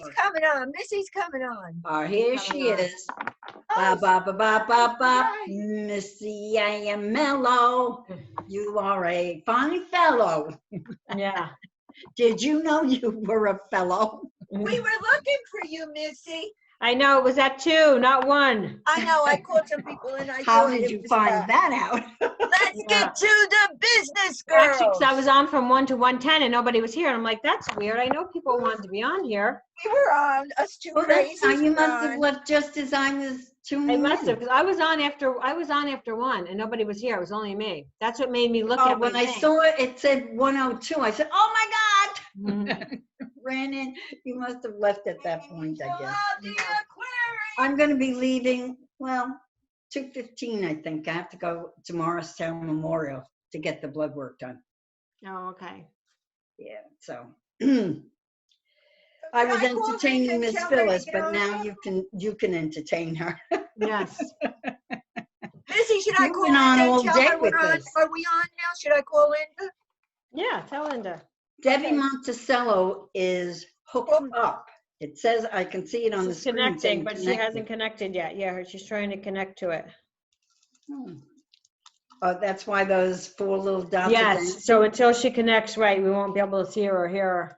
Missy's coming on. Missy's coming on. Oh, here she is. Ba ba ba ba ba ba. Missy, I am mellow. You are a fine fellow. Yeah. Did you know you were a fellow? We were looking for you, Missy. I know, it was at 2, not 1. I know, I called some people and I How thought did it you was find that. that out? Let's get to the business, girls. Actually, because I was on from 1 to 1:10 and nobody was here. And I'm like, that's weird. I know people wanted to be on here. We were on, us two Oh, that's crazy. how you must have left just as I was tuning I in. must have, because I was on after 1 and nobody was here. It was only me. That's what made me look Oh, at my when I thing. saw it, it said 102. I said, oh my God. Mhm. Ran in. You must have left at that point, I guess. Love the aquarium. I'm going to be leaving, well, 2:15, I think. I have to go to Morristown Memorial to get the blood work done. Oh, okay. Yeah, so. I was Can I call entertaining Linda and Miss tell her to Phyllis, get but on now here? you can entertain her. Yes. Missy, should I You've call been on Linda all and tell day her with we're on? this. Are we on now? Should I call Linda? Yeah, tell Linda. Debbie Okay. Monticello is hooked up. It says, I can see it on the She's screen. connecting, saying but she connected. hasn't connected yet. Yeah, she's trying to connect to it. Hmm. Oh, that's why those 4 little dots are Yes, dancing? so until she connects, right, we won't be able to see her or hear her.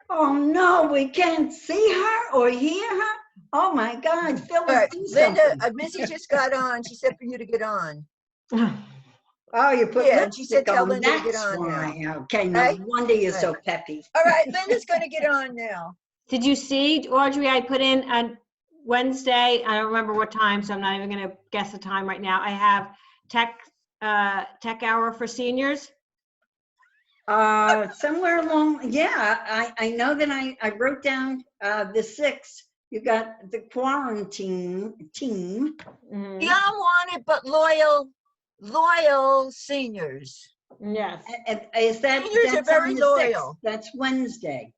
Oh, no, we can't see her or hear her? Oh, my God, Phyllis, All right, do Linda, something. Missy just got on. She said for you to get on. Oh, you put Yeah, and she said lipstick tell on. Linda to get That's on why. Okay, no Right? wonder you're Right. so peppy. All right, Linda's going to get on now. Did you see, Audrey, I put in on Wednesday, I don't remember what time, so I'm not even gonna guess the time right now. I have tech hour for seniors. Somewhere along, yeah, I know that I wrote down the 6th. You got the quarantine team. Mhm. The unwanted but loyal seniors. Yes. And is that Seniors are that's very on the 6th? loyal. That's Wednesday.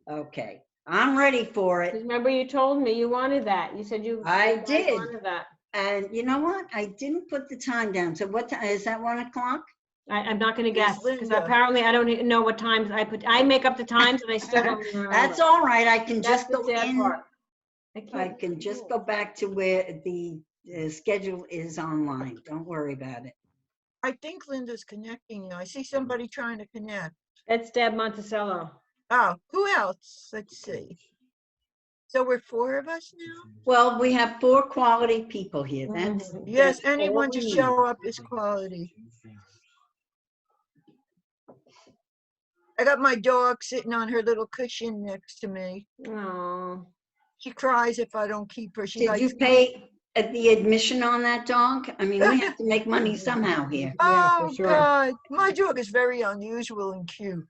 Okay, I'm ready for it. Remember you told me you wanted that. You said you I guys did. wanted that. And you know what? I didn't put the time down. So what time is that? 1 o'clock? I'm not gonna Here's guess, because Linda. apparently I don't even know what times I put. I make up the times and I still don't even remember. That's all right. I can That's just the go sad in. part. I can just go back to where the schedule is online. Don't worry about it. I think Linda's connecting now. I see somebody trying to connect. That's Deb Monticello. Oh, who else? Let's see. So we're 4 of us now? Well, we have 4 quality people here. That's Yes, that's all anyone we to need. show up is quality. I got my dog sitting on her little cushion next to me. Oh, She cries if I don't keep her. She Did you likes. pay the admission on that dog? I mean, we have to make money somehow here. Yeah, for Oh sure. God, my dog is very unusual and cute.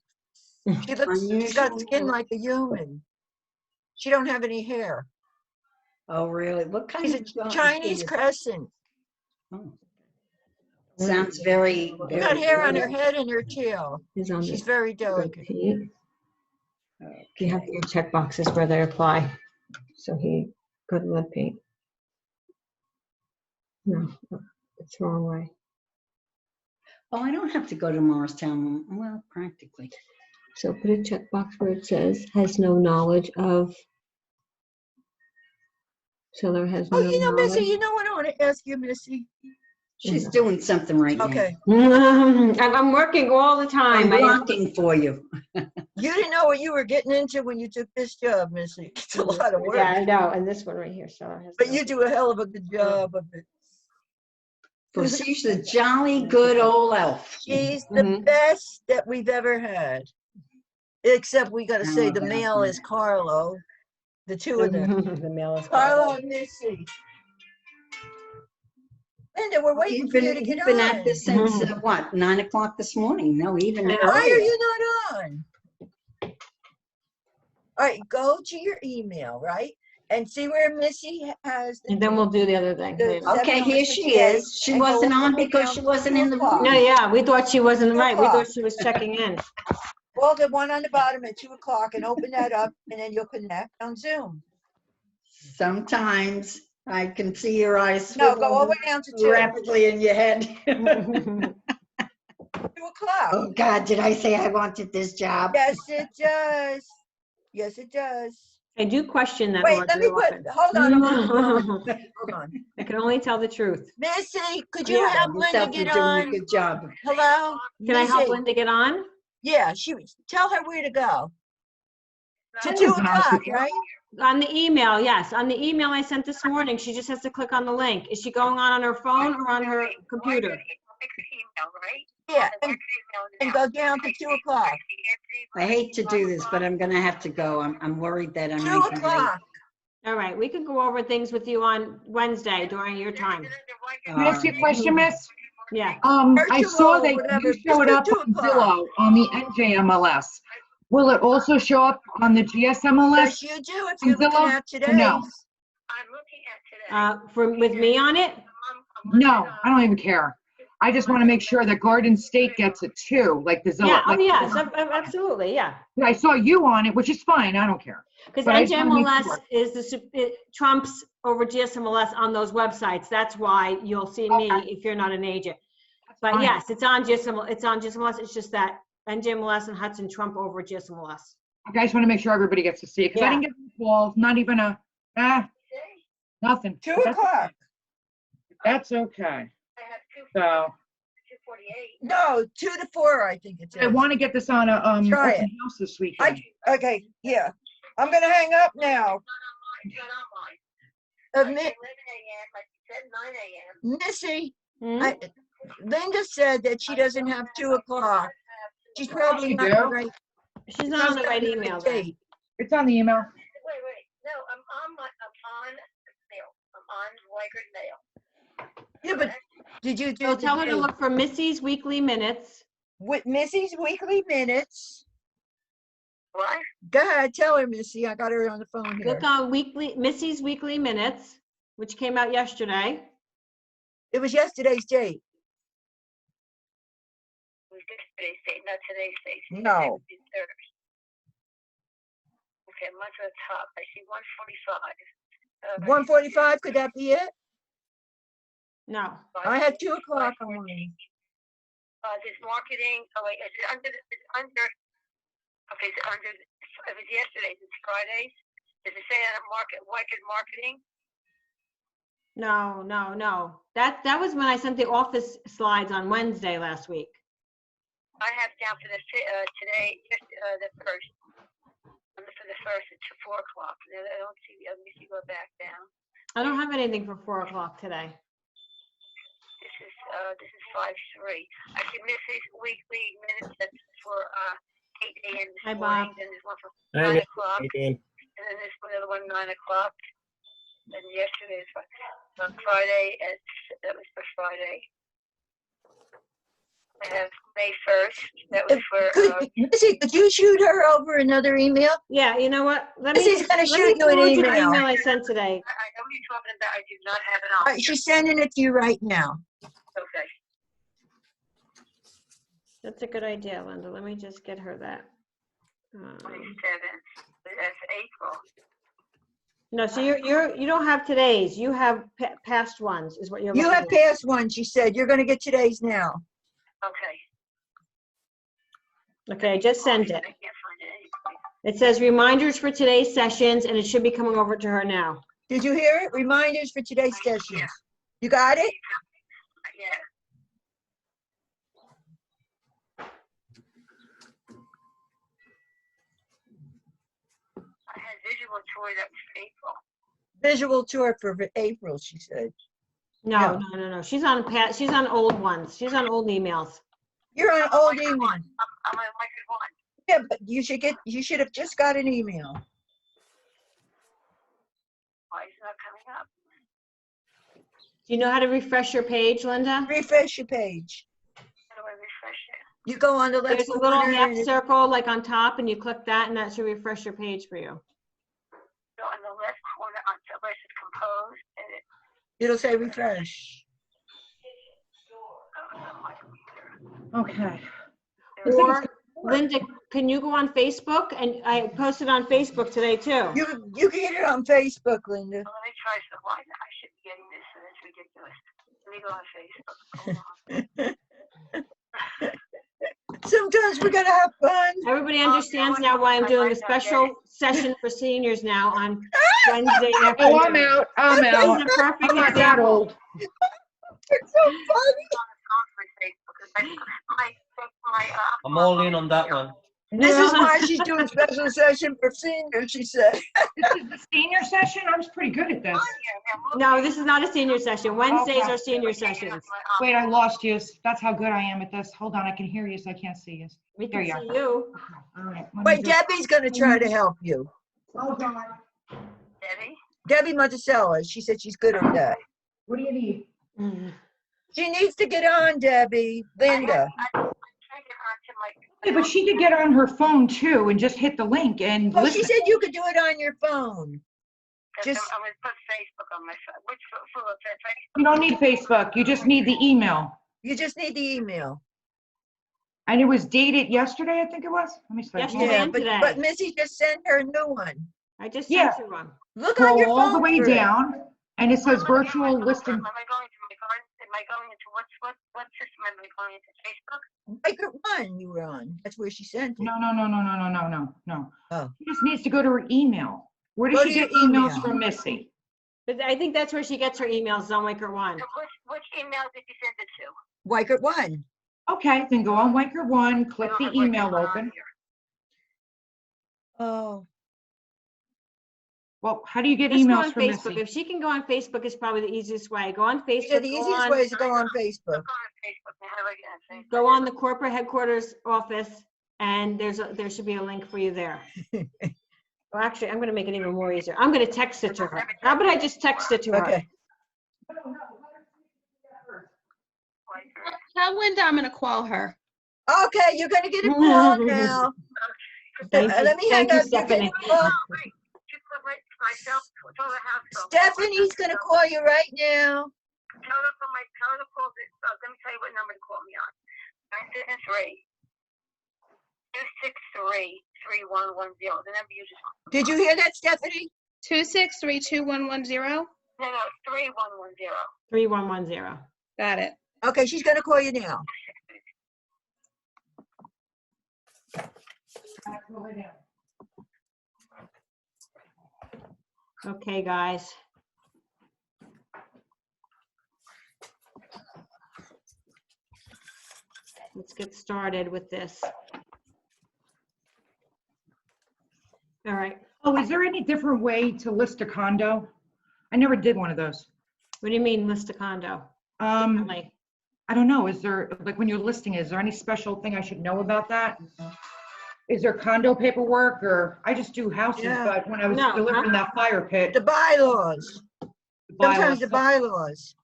She's got Unusual. skin like a human. She don't have any hair. Oh, really? What kind She's of a dog Chinese is- crescent. Oh. Sounds very, She's very got hair on her good. head and her tail. He's on She's the very delicate. repeat. You have Okay. your check boxes where they apply. So he go to lead paint. No, it's the wrong way. Oh, I don't have to go to Morristown. Well, practically. So put a check box where it says has no knowledge of. Seller has no Oh, you know, Missy, knowledge. you know what I want to ask you, Missy? She's doing something right Okay. I'm working all the now. time. I'm blocking for you. You didn't know what you were getting into when you took this job, Missy. It's a lot of work. Yeah, I know. And this one right here, seller has. But no- you do a hell of a good job of it. For she's a jolly good old elf. She's the Mhm. best that we've ever had. Except we got to How say the about male that? is Carlo. The two of them. The mail is. Carlo and Missy. Linda, we're waiting for you to get You've been at on. this since what, 9 o'clock this morning? No, even I know. Why are earlier. you not on? All right, go to your email, right? And see where Missy has. And then we'll do the other thing The- later. Okay, here she 7:58, is. She and go wasn't all on the way because down she to wasn't in the 2 o'clock. No, room. yeah, we thought she wasn't 2 right. We thought o'clock. she was checking in. Well, the one on the bottom at 2 o'clock and open that up and then you'll connect on Zoom. Sometimes I can see your eyes No, go all the swivel way down to 2. rapidly in your head. 2 o'clock. Oh God, did I say I wanted this job? Yes, it does. Yes, it does. I do question that, Wait, let me Audrey, often. hold on, I'm on the phone. Hold on. I can only tell the truth. Missy, could you Yeah. help Yourself, Linda you're get doing a on? good job. Hello? Can I help Missy? Linda get on? Yeah, tell her where to go. To That 2 was nice o'clock, of you. right? On the email, yes. On the email I sent this morning, she just has to click on the link. Is she going on her phone or on her computer? Yeah, and go down to 2 o'clock. I hate to do this, but I'm gonna have to go. I'm worried that I 2 might be late. o'clock. All right, we can go over things with you on Wednesday during your time. Can I ask you a question, Miss? Yeah. I Virtual saw or that whatever, you just showed do up 2 on o'clock. Zillow on the NJMLS. Will it also show up on the GSMLS? Yes, you do if you're looking Zillow? at Or no? today's. With me on it? No, I don't even care. I just want to make sure that Garden State gets it too, like the Zillow. Yeah, oh, like- yes, absolutely, yeah. I saw you on it, which is fine. I don't care. Because But I just wanna make NJMLS sure. is it trumps over GSMLS on those websites. That's why you'll see me if you're not an agent. But fine. yes, it's on GSMLS. It's just that NJMLS and Hudson trump over GSMLS. Okay, I just want to make sure everybody gets to see it, because I Yeah. didn't get any calls, not even nothing. 2 But that's- o'clock. That's okay. So, No, 2 to 4, I think it I is. want to get this on a, Try open house this I, weekend. okay, yeah. I'm gonna hang up now. Missy, Hmm? Linda said that she doesn't have 2 o'clock. She's probably You not do? the right. She's not on the right email then. date. It's on the email. Yeah, but did you do So the tell her to date? look for Missy's weekly minutes. With Missy's weekly minutes? What? Go ahead, tell her, Missy. I got her on the phone here. Look on Missy's weekly minutes, which came out yesterday. It was yesterday's date. Yesterday's date, not today's date. No. Okay, I'm on the top. I see 145. 1:45, could that be it? No. I had 2 o'clock on mine. This marketing, oh wait, is it under, okay, it's under, it was yesterday's, it's Fridays. Does it say on marketing? No. That was when I sent the office slides on Wednesday last week. I have down for the, today, the first. For the first at 4 o'clock. I don't see, let me see, go back down. I don't have anything for 4 o'clock today. This is 5/3. I see Missy's weekly minutes that's for 8 a.m. this Hi, morning. Bob. Then there's one for Hi, 9 Miss. o'clock. How you doing? And then there's another one 9 o'clock. And yesterday is on Friday. That was for Friday. I have May 1st. That was for. Missy, could you shoot her over another email? Yeah, you know what? Missy's gonna shoot you an forward the email. email I sent today. I know what you're talking about. I do not have it on. All right, she's sending it to you right now. Okay. That's a good idea, Linda. Let me just get her that. 27. That's April. No, so you don't have today's. You have past ones, is what you're You looking have at. past one, she said. You're gonna get today's now. Okay. Okay, I just sent it. I can't find it anyway. It says reminders for today's sessions, and it should be coming over to her now. Did you hear it? Reminders for today's sessions. You got it? Yeah. I had visual tour that was April. Visual tour for April, she said. No. She's on old ones. She's on old emails. You're on old email. I'm on record one. Yeah, but you should have just got an email. Why is it not coming up? Do you know how to refresh your page, Linda? Refresh your page. How do I refresh it? You go on the left There's a little corner half and circle like on top, and you click that, and that should refresh your page for you. So on the left corner, where it says compose, and it, it'll say refresh. on my computer. Okay. Or, Linda, can you go on Facebook? And I posted on Facebook today, too. You can get it on Facebook, Linda. Well, let me try some. Why I should be getting this, and it's ridiculous. Let me go on Facebook. Hold on. Sometimes we gotta have fun. Everybody understands now why I'm doing a special session for seniors now on Wednesday Oh, afternoon. I'm out. I'm This out. is a perfect I'm not that example. old. It's so funny. I'm all in on that one. This is why she's doing special session for seniors, she said. This is the senior session? I was pretty good at this. No, this is not a senior session. Wednesdays are senior sessions. Wait, I lost you. That's how good I am at this. Hold on, I can hear you, so I can't see you. We There can you see you. All right. let me Wait, just- Debbie's gonna try to help you. Hold on. Debbie? Debbie Monticello, she said she's good at that. What do you need? She needs to get on, Debbie. Linda. I tried to get onto my. Yeah, but she could get on her phone too and just hit the link and Oh, she listen. said you could do it on your phone. Just- I'm gonna put Facebook on my phone. Which for Facebook? You don't need Facebook. You just need the email. You just need the email. And it was dated yesterday, I think it was. Let me see. Yesterday. Yeah, and but today. Missy just sent her a new one. I just Yeah. sent you one. Look on your Scroll phone. all the way for it. down and it says virtual listing. Am I going to my phone? Am I going into what system am I going into? Facebook? Micro one you were on. That's where she sent it. No. Oh. She just needs to go to her email. Where does Go she to get your emails email. from Missy? But I think that's where she gets her emails, on Waker One. So which email did you send it to? Wycert one. Okay, then go on Wiker One, click I the don't have email Wiker on open. here. Oh. Well, how do you get Just go emails on from Facebook. Missy? If she can go on Facebook, it's probably the easiest way. Go on Facebook. Yeah, the go easiest on- way is to go on Facebook. Look on Facebook. Now, how do I get on Facebook? Go on the corporate headquarters office, and there should be a link for you there. Well, actually, I'm gonna make it even more easier. I'm gonna text it to her. How about I just text it to her? Okay. Tell Linda I'm gonna call her. Okay, you're gonna get a call now. Thank you. Let me hang Thank you, up. You're getting Stephanie. a call. Just put myself, it's all the house. phone. Stephanie's gonna call you right now. Tell her for my, tell her to call this, let me tell you what number to call me on. 973-263-3110, the number you just, Did you hear that, Stephanie? 263-2110. no, 3110. 3110. Got it. Okay, she's gonna call you now. Okay, guys. Let's get started with this. All right. Oh, is there any different way to list a condo? I never did one of those. What do you mean list a condo? Differently? I don't know. Is there, like when you're listing, is there any special thing I should know about that? Is there condo paperwork or, I just do houses, Yeah. but when I was No, delivering that fire pit. The bylaws. Sometimes the bylaws.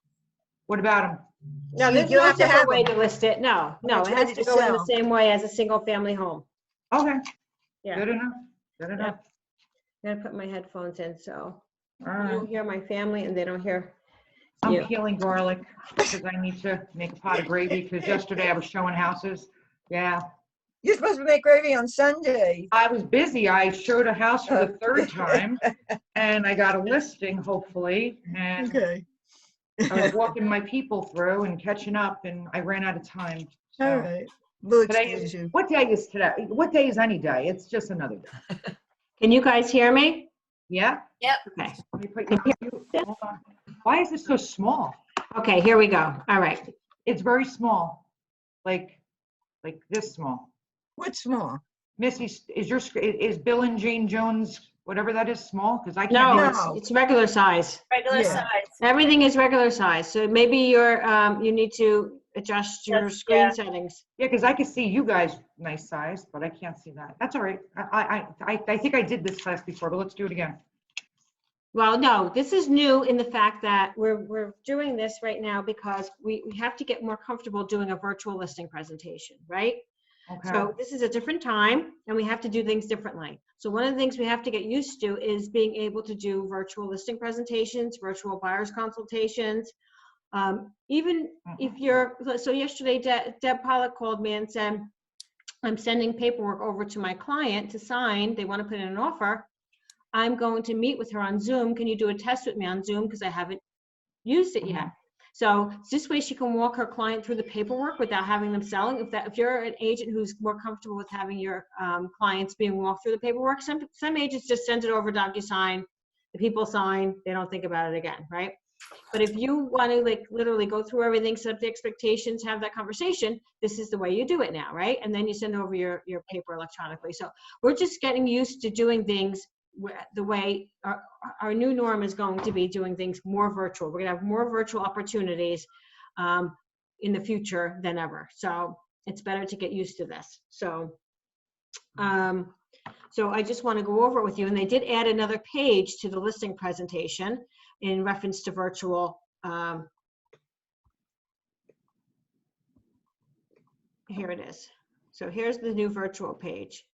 What about them? No, You- there's you no have to different have way them. to list it. No, It's it has ready to to go in the sell. same way as a single family home. Okay, Yeah. good enough, good enough. I'm gonna put my headphones in so All you right. don't hear my family and they don't hear I'm you. peeling garlic because I need to make a pot of gravy because yesterday I was showing houses. Yeah, You're supposed to make gravy on Sunday. I was busy. I showed a house for the third time and I got a listing hopefully. And Okay. I was walking my people through and catching up and I ran out of time. So All right. We'll today excuse is, you. what day is today? What day is any day? It's just another day. Can you guys hear me? Yeah? Okay. Let me put you, hold on. Why is this so small? Okay, here we go. All right. It's very small, like this small. What's small? Missy, is Bill and Jane Jones, whatever that is, small? Because I No, can't hear. No. it's regular size. Regular Yeah. size. Everything is regular size. So maybe you need to adjust your screen settings. Yeah, because I can see you guys nice size, but I can't see that. That's all right. I think I did this class before, but let's do it again. Well, no, this is new in the fact that we're doing this right now because we have to get more comfortable doing a virtual listing presentation, right? Okay. So this is a different time and we have to do things differently. So one of the things we have to get used to is being able to do virtual listing presentations, virtual buyers consultations. Even if you're, so yesterday Deb Pollock called me and said, I'm sending paperwork over to my client to sign. They want to put in an offer. I'm going to meet with her on Zoom. Can you do a test with me on Zoom? Because I haven't used it yet. So this way she can walk her client through the paperwork without having them selling. If you're an agent who's more comfortable with having your clients being walked through the paperwork, some agents just send it over DocuSign, the people sign, they don't think about it again, right? But if you want to like literally go through everything, set up the expectations, have that conversation, this is the way you do it now, right? And then you send over your paper electronically. So we're just getting used to doing things the way our new norm is going to be doing things more virtual. We're gonna have more virtual opportunities in the future than ever. So it's better to get used to this. So I just want to go over it with you. And they did add another page to the listing presentation in reference to virtual. Here it is. So here's the new virtual page.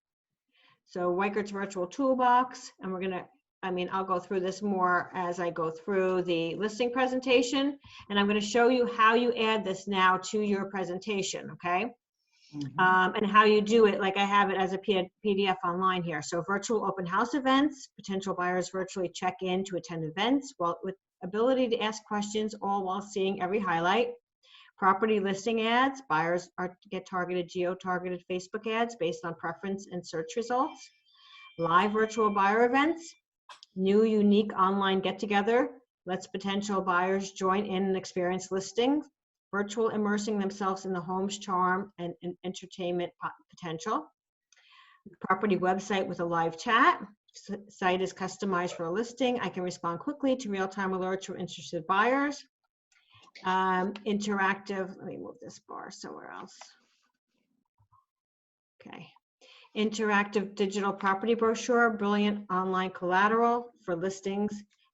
So Weikert's virtual toolbox, and we're gonna, I'll go through this more as I go through the listing presentation, and I'm gonna show you how you add this now to your presentation, okay? And how you do it, like I have it as a PDF online here. So virtual open house events, potential buyers virtually check in to attend events, with ability to ask questions, all while seeing every highlight. Property listing ads, buyers get targeted, geo-targeted Facebook ads based on preference and search results. Live virtual buyer events, new unique online get-together, lets potential buyers join in and experience listings. Virtual immersing themselves in the home's charm and entertainment potential. Property website with a live chat. Site is customized for a listing. I can respond quickly to real-time alerts from interested buyers. Interactive, let me move this bar somewhere else. Okay. Interactive digital property brochure, brilliant online collateral for listings,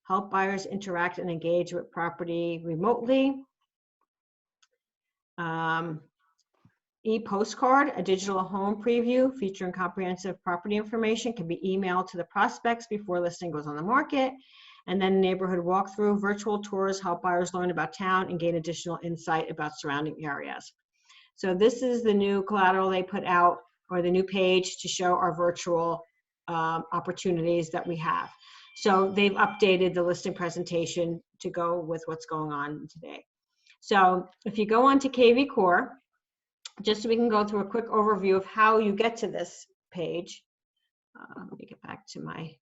help buyers interact and engage with property remotely. E-postcard, a digital home preview featuring comprehensive property information, can be emailed to the prospects before listing goes on the market. And then neighborhood walkthrough, virtual tours help buyers learn about town and gain additional insight about surrounding areas. So this is the new collateral they put out, or the new page to show our virtual opportunities that we have. So they've updated the listing presentation to go with what's going on today. So if you go on to KV Core, just so we can go through a quick overview of how you get to this page. Let me get back to my.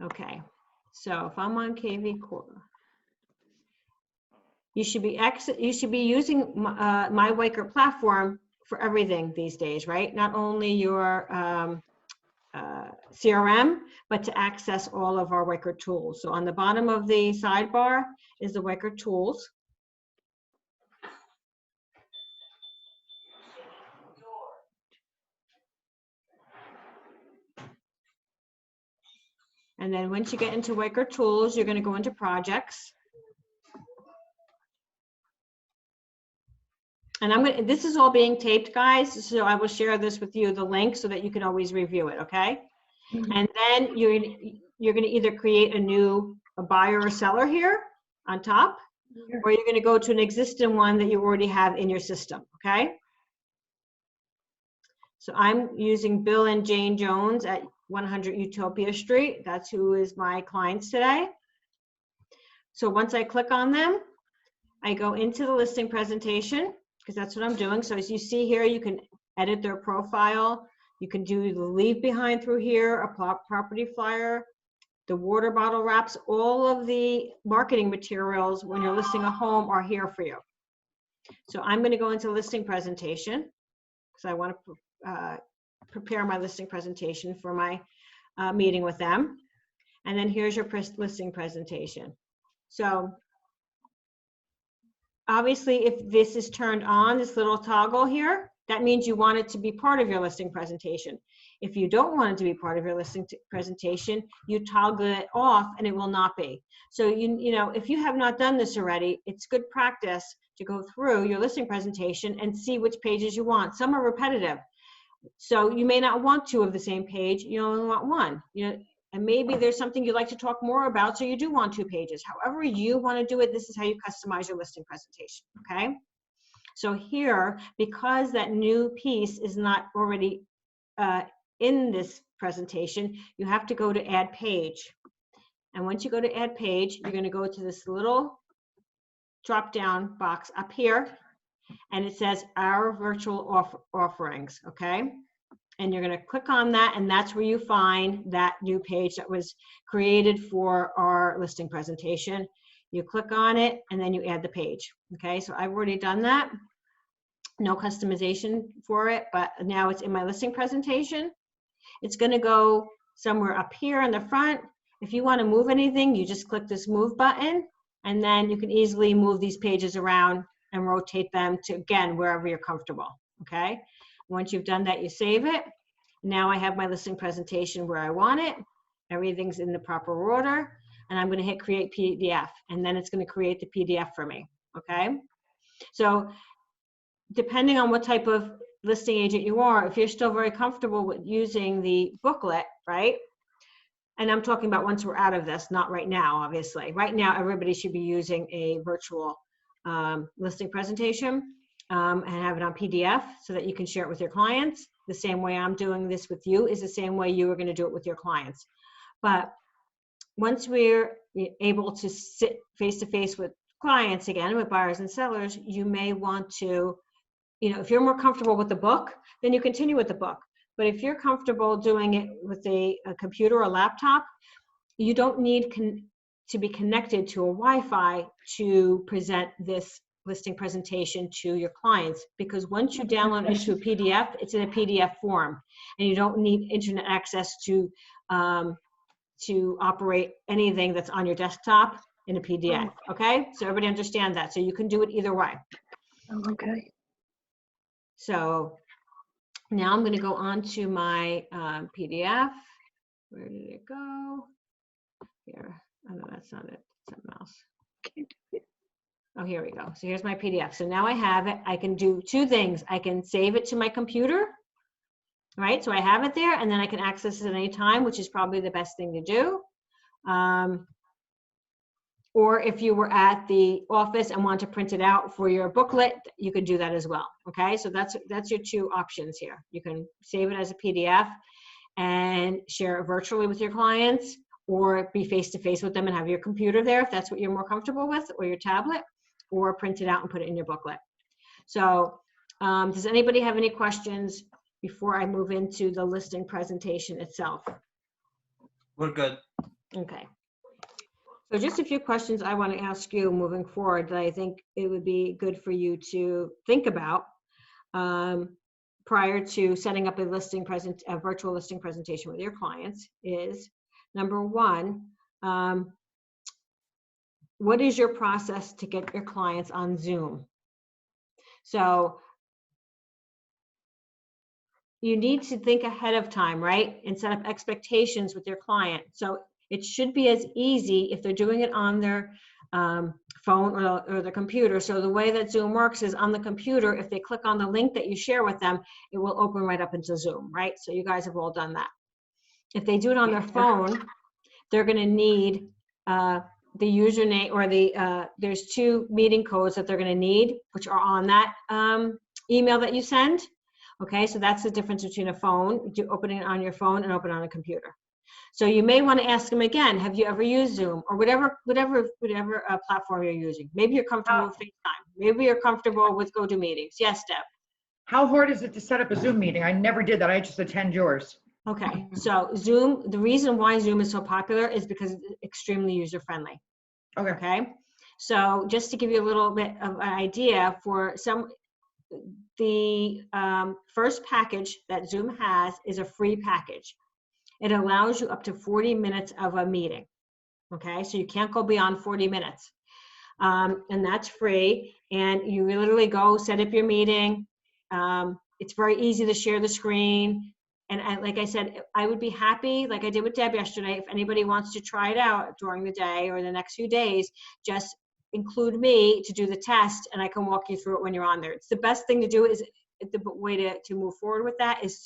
Okay, so if I'm on KV Core, you should be using my Weichert platform for everything these days, right? Not only your CRM, but to access all of our Weichert tools. So on the bottom of the sidebar is the Weichert tools. And then once you get into Weichert tools, you're going to go into projects. And this is all being taped, guys, so I will share this with you, the link, so that you can always review it, okay? And then you're going to either create a buyer or seller here on top, or you're going to go to an existing one that you already have in your system, okay? So I'm using Bill and Jane Jones at 100 Utopia Street. That's who is my clients today. So once I click on them, I go into the listing presentation, because that's what I'm doing. So as you see here, you can edit their profile. You can do the leave behind through here, a property flyer, the water bottle wraps. All of the marketing materials when you're listing a home are here for you. So I'm going to go into listing presentation because I want to prepare my listing presentation for my meeting with them. And then here's your listing presentation. So obviously, if this is turned on, this little toggle here, that means you want it to be part of your listing presentation. If you don't want it to be part of your listing presentation, you toggle it off and it will not be. So, you know, if you have not done this already, it's good practice to go through your listing presentation and see which pages you want. Some are repetitive. So you may not want two of the same page, you only want one. And maybe there's something you'd like to talk more about, so you do want 2 pages. However you want to do it, this is how you customize your listing presentation, okay? So here, because that new piece is not already in this presentation, you have to go to Add Page. And once you go to add page, you're going to go to this little drop down box up here, and it says our virtual offerings, okay? And you're going to click on that, and that's where you find that new page that was created for our listing presentation. You click on it, and then you add the page, okay? So I've already done that. No customization for it, but now it's in my listing presentation. It's going to go somewhere up here in the front. If you want to move anything, you just click this move button, and then you can easily move these pages around and rotate them to, again, wherever you're comfortable, okay? Once you've done that, you save it. Now I have my listing presentation where I want it. Everything's in the proper order, and I'm going to hit create PDF, and then it's going to create the PDF for me, okay? So depending on what type of listing agent you are, if you're still very comfortable with using the booklet, right? And I'm talking about once we're out of this, not right now, obviously. Right now, everybody should be using a virtual listing presentation and have it on PDF so that you can share it with your clients. The same way I'm doing this with you is the same way you are going to do it with your clients. But once we're able to sit face-to-face with clients again, with buyers and sellers, you may want to, you know, if you're more comfortable with the book, then you continue with the book. But if you're comfortable doing it with a computer or laptop, you don't need to be connected to a Wi-Fi to present this listing presentation to your clients, because once you download it to a PDF, it's in a PDF form, and you don't need internet access to operate anything that's on your desktop in a PDF. Okay, so everybody understand that. So you can do it either way. Okay. So now I'm going to go on to my PDF. Where did it go? Here. Oh, no, that's not it. Something else. Oh, here we go. So here's my PDF. So now I have it. I can do two things. I can save it to my computer, right? So I have it there, and then I can access it at any time, which is probably the best thing to do. Or if you were at the office and want to print it out for your booklet, you could do that as well. Okay, so that's your two options here. You can save it as a PDF and share it virtually with your clients, or be face-to-face with them and have your computer there if that's what you're more comfortable with, or your tablet, or print it out and put it in your booklet. So does anybody have any questions before I move into the listing presentation itself? We're good. Okay. So just a few questions I want to ask you moving forward that I think it would be good for you to think about prior to setting up a virtual listing presentation with your clients is, number one, what is your process to get your clients on Zoom? So you need to think ahead of time, right? And set up expectations with your client. So it should be as easy if they're doing it on their phone or their computer. So the way that Zoom works is on the computer, if they click on the link that you share with them, it will open right up into Zoom, right? So you guys have all done that. If they do it on their phone, they're going to need the username, or there's two meeting codes that they're going to need, which are on that email that you send. Okay, so that's the difference between a phone, opening it on your phone and open on a computer. So you may want to ask them again, have you ever used Zoom, or whatever platform you're using? Maybe you're comfortable with FaceTime. Maybe you're comfortable with GoToMeetings. Yes, Deb. How hard is it to set up a Zoom meeting? I never did that. I just attend yours. Okay, so Zoom, the reason why Zoom is so popular is because it's extremely user-friendly. Okay. Okay, so just to give you a little bit of an idea, for the first package that Zoom has is a free package. It allows you up to 40 minutes of a meeting. Okay, so you can't go beyond 40 minutes. And that's free. And you literally go set up your meeting. It's very easy to share the screen. And like I said, I would be happy, like I did with Deb yesterday, if anybody wants to try it out during the day or the next few days, just include me to do the test, and I can walk you through it when you're on there. It's the best thing to do. Is the way to move forward with that is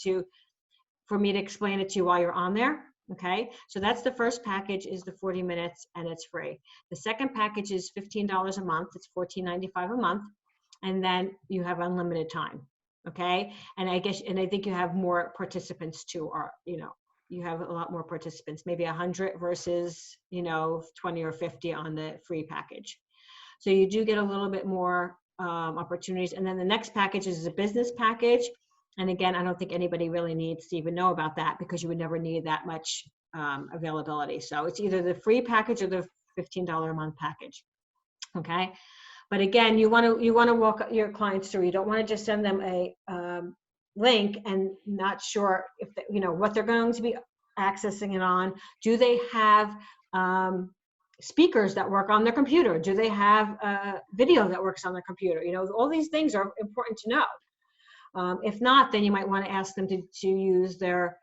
for me to explain it to you while you're on there. Okay, so that's the first package, is the 40 minutes, and it's free. The second package is $15 a month. It's $14.95 a month, and then you have unlimited time. Okay, and I think you have more participants too, or you have a lot more participants, maybe 100 versus, 20 or 50 on the free package. So you do get a little bit more opportunities. And then the next package is a business package. And again, I don't think anybody really needs to even know about that because you would never need that much availability. So it's either the free package or the $15 a month package. Okay. But again, you want to walk your clients through. You don't want to just send them a link and not sure if what they're going to be accessing it on. Do they have speakers that work on their computer? Do they have video that works on their computer? All these things are important to know. If not, then you might want to ask them to use their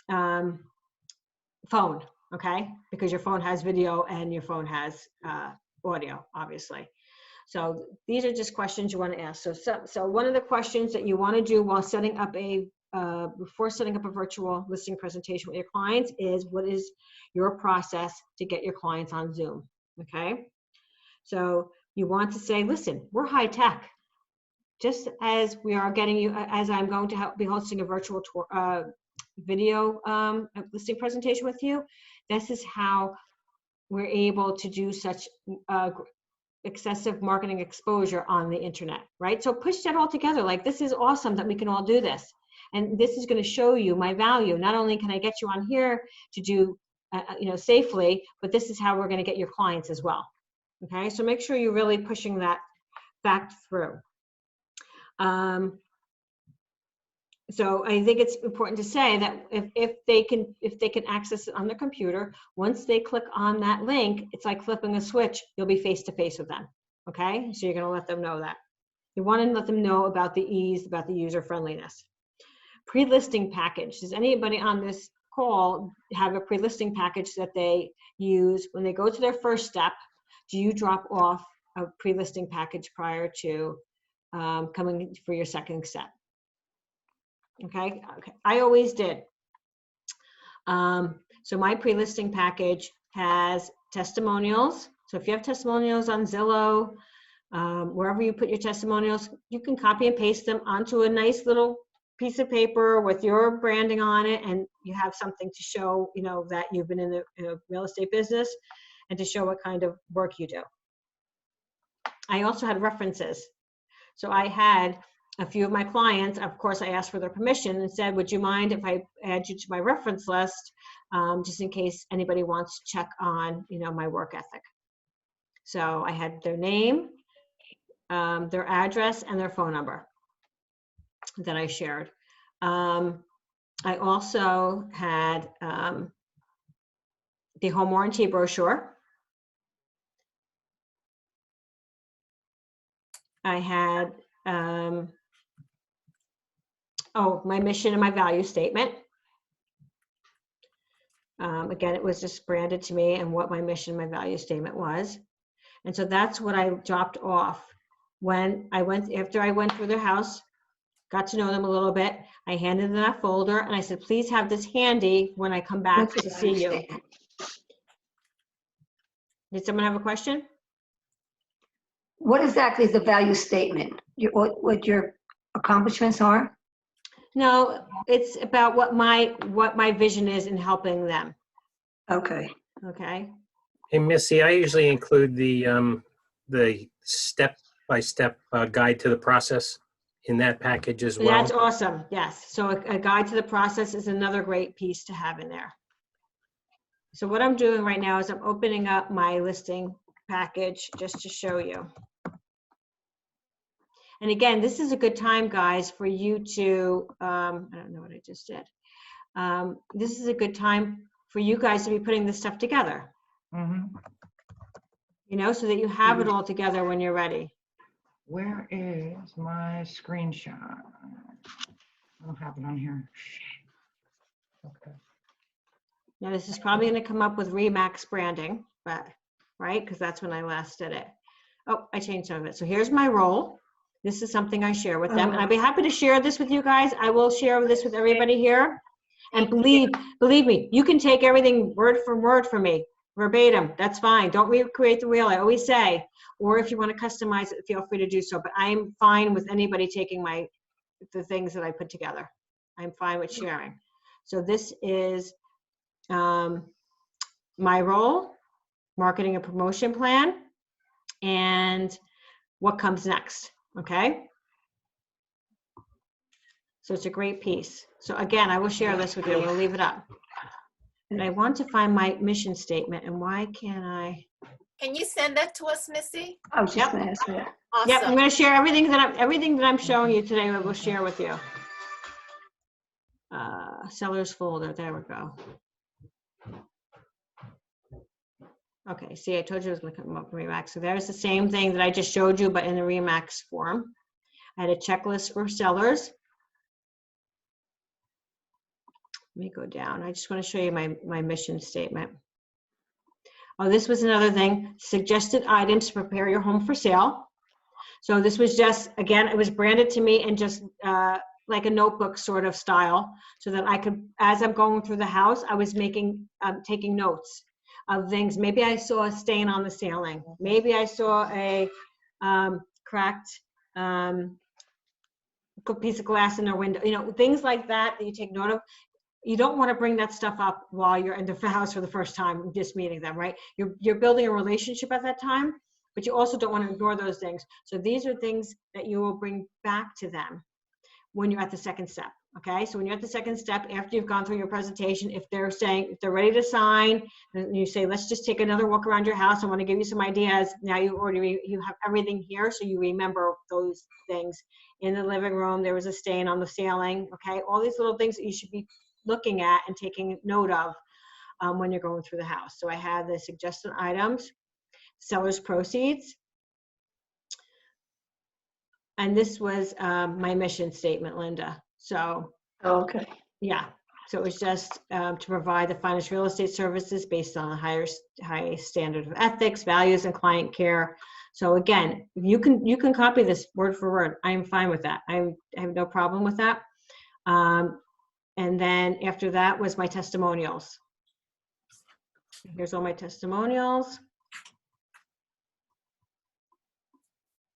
phone, okay? Because your phone has video and your phone has audio, obviously. So these are just questions you want to ask. So one of the questions that you want to do while setting up before setting up a virtual listing presentation with your clients is, what is your process to get your clients on Zoom, okay? So you want to say, listen, we're high tech. Just as we are getting you, as I'm going to be hosting a virtual tour, video listing presentation with you, this is how we're able to do such excessive marketing exposure on the internet, right? So push that all together. Like, this is awesome that we can all do this. And this is going to show you my value. Not only can I get you on here to do, safely, but this is how we're going to get your clients as well. Okay. So make sure you're really pushing that fact through. So I think it's important to say that if they can access it on their computer, once they click on that link, it's like flipping a switch. You'll be face to face with them. Okay, so you're going to let them know that. You want to let them know about the ease, about the user friendliness. Pre-listing package. Does anybody on this call have a pre-listing package that they use when they go to their first step? Do you drop off a pre-listing package prior to coming for your second step? Okay. I always did. So my pre-listing package has testimonials. So if you have testimonials on Zillow, wherever you put your testimonials, you can copy and paste them onto a nice little piece of paper with your branding on it, and you have something to show, that you've been in the real estate business and to show what kind of work you do. I also had references. So I had a few of my clients, of course, I asked for their permission and said, would you mind if I add you to my reference list, just in case anybody wants to check on, my work ethic. So I had their name, their address, and their phone number that I shared. I also had the home warranty brochure. I had my mission and my value statement. Again, it was just branded to me and what my mission, my value statement was. And so that's what I dropped off when after I went through their house, got to know them a little bit. I handed them that folder and I said, please have this handy when I come back to see you. Did someone have a question? What exactly is the value statement? What your accomplishments are? No, it's about what my vision is in helping them. Okay. Okay. Hey, Missy, I usually include the step-by-step guide to the process in that package as well. That's awesome. Yes. So a guide to the process is another great piece to have in there. So what I'm doing right now is I'm opening up my listing package just to show you. And again, this is a good time, guys, for you to, I don't know what I just did. This is a good time for you guys to be putting this stuff together. Mm-hmm. So that you have it all together when you're ready. Where is my screenshot? I don't have it on here. Okay. Now, this is probably going to come up with Remax branding, but right? Because that's when I last did it. Oh, I changed some of it. So here's my role. This is something I share with them. And I'd be happy to share this with you guys. I will share this with everybody here. And believe me, you can take everything word for word from me, verbatim. That's fine. Don't recreate the wheel, I always say. Or if you want to customize it, feel free to do so. But I'm fine with anybody taking the things that I put together. I'm fine with sharing. So this is my role, marketing and promotion plan, and what comes next, okay? So it's a great piece. So again, I will share this with you. I'm gonna leave it up. And I want to find my mission statement, and why can't I? Can you send that to us, Missy? I was just Yep. gonna ask that. Yep, I'm Awesome. gonna share everything that I'm showing you today, I will share with you. Sellers folder, there we go. Okay, see, I told you it was gonna come up in Remax. So there's the same thing that I just showed you, but in the Remax form. I had a checklist for sellers. Let me go down. I just want to show you my mission statement. Oh, this was another thing, suggested items to prepare your home for sale. So this was just, again, it was branded to me and just like a notebook sort of style, so that I could, as I'm going through the house, I was taking notes of things. Maybe I saw a stain on the ceiling. Maybe I saw a cracked piece of glass in their window, you know, things like that that you take note of. You don't want to bring that stuff up while you're in the house for the first time, just meeting them, right? You're building a relationship at that time, but you also don't want to ignore those things. So these are things that you will bring back to them when you're at the second step, okay? So when you're at the second step, after you've gone through your presentation, if they're ready to sign, and you say, let's just take another walk around your house, I want to give you some ideas. Now you have everything here, so you remember those things. In the living room, there was a stain on the ceiling, okay? All these little things that you should be looking at and taking note of when you're going through the house. So I had the suggested items, seller's proceeds, and this was my mission statement, Linda. So Okay. yeah, so it was just to provide the finest real estate services based on the highest standard of ethics, values, and client care. So again, you can copy this word for word. I'm fine with that. I have no problem with that. And then after that was my testimonials. Here's all my testimonials.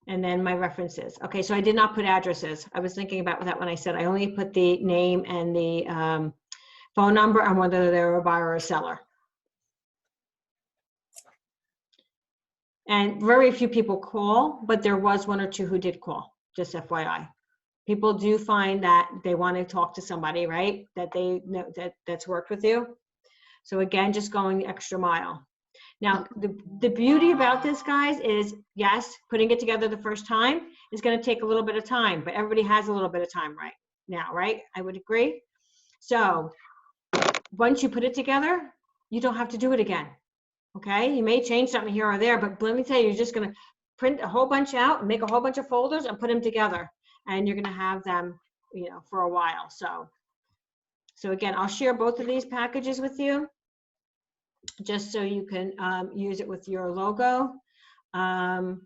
And then my references. Okay, so I did not put addresses. I was thinking about that when I said I only put the name and the phone number and whether they're a buyer or a seller. And very few people call, but there was one or two who did call, just FYI. People do find that they want to talk to somebody, right? That they know that's worked with you. So again, just going the extra mile. Now, the beauty about this, guys, is yes, putting it together the first time is going to take a little bit of time, but everybody has a little bit of time right now, right? I would agree. So once you put it together, you don't have to do it again. Okay? You may change something here or there, but let me tell you, you're just going to print a whole bunch out and make a whole bunch of folders and put them together. And you're going to have them, you know, for a while. So again, I'll share both of these packages with you, just so you can use it with your logo. And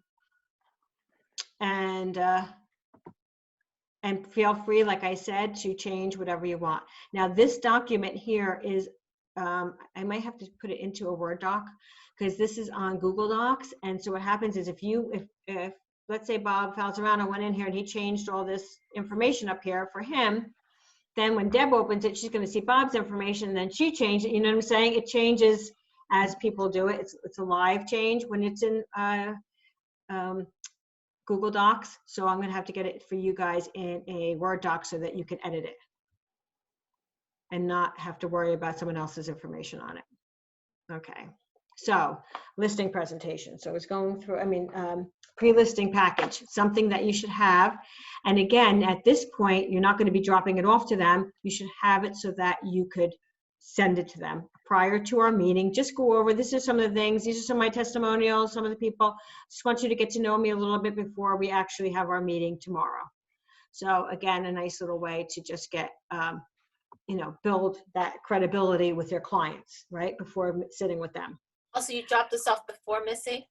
feel free, like I said, to change whatever you want. Now, this document here is, I might have to put it into a Word doc, because this is on Google Docs. And so what happens is if let's say Bob Falzarano went in here and he changed all this information up here for him, then when Deb opens it, she's going to see Bob's information, and then she changed it. You know what I'm saying? It changes as people do it. It's a live change when it's in Google Docs. So I'm going to have to get it for you guys in a Word doc so that you can edit it and not have to worry about someone else's information on it. Okay. So listing presentation. So it's going through, pre-listing package, something that you should have. And again, at this point, you're not going to be dropping it off to them. You should have it so that you could send it to them prior to our meeting. Just go over, this is some of the things, these are some of my testimonials, some of the people. Just want you to get to know me a little bit before we actually have our meeting tomorrow. So again, a nice little way to just get, build that credibility with your clients, right? Before sitting with them. Also, you dropped this off before, Missy?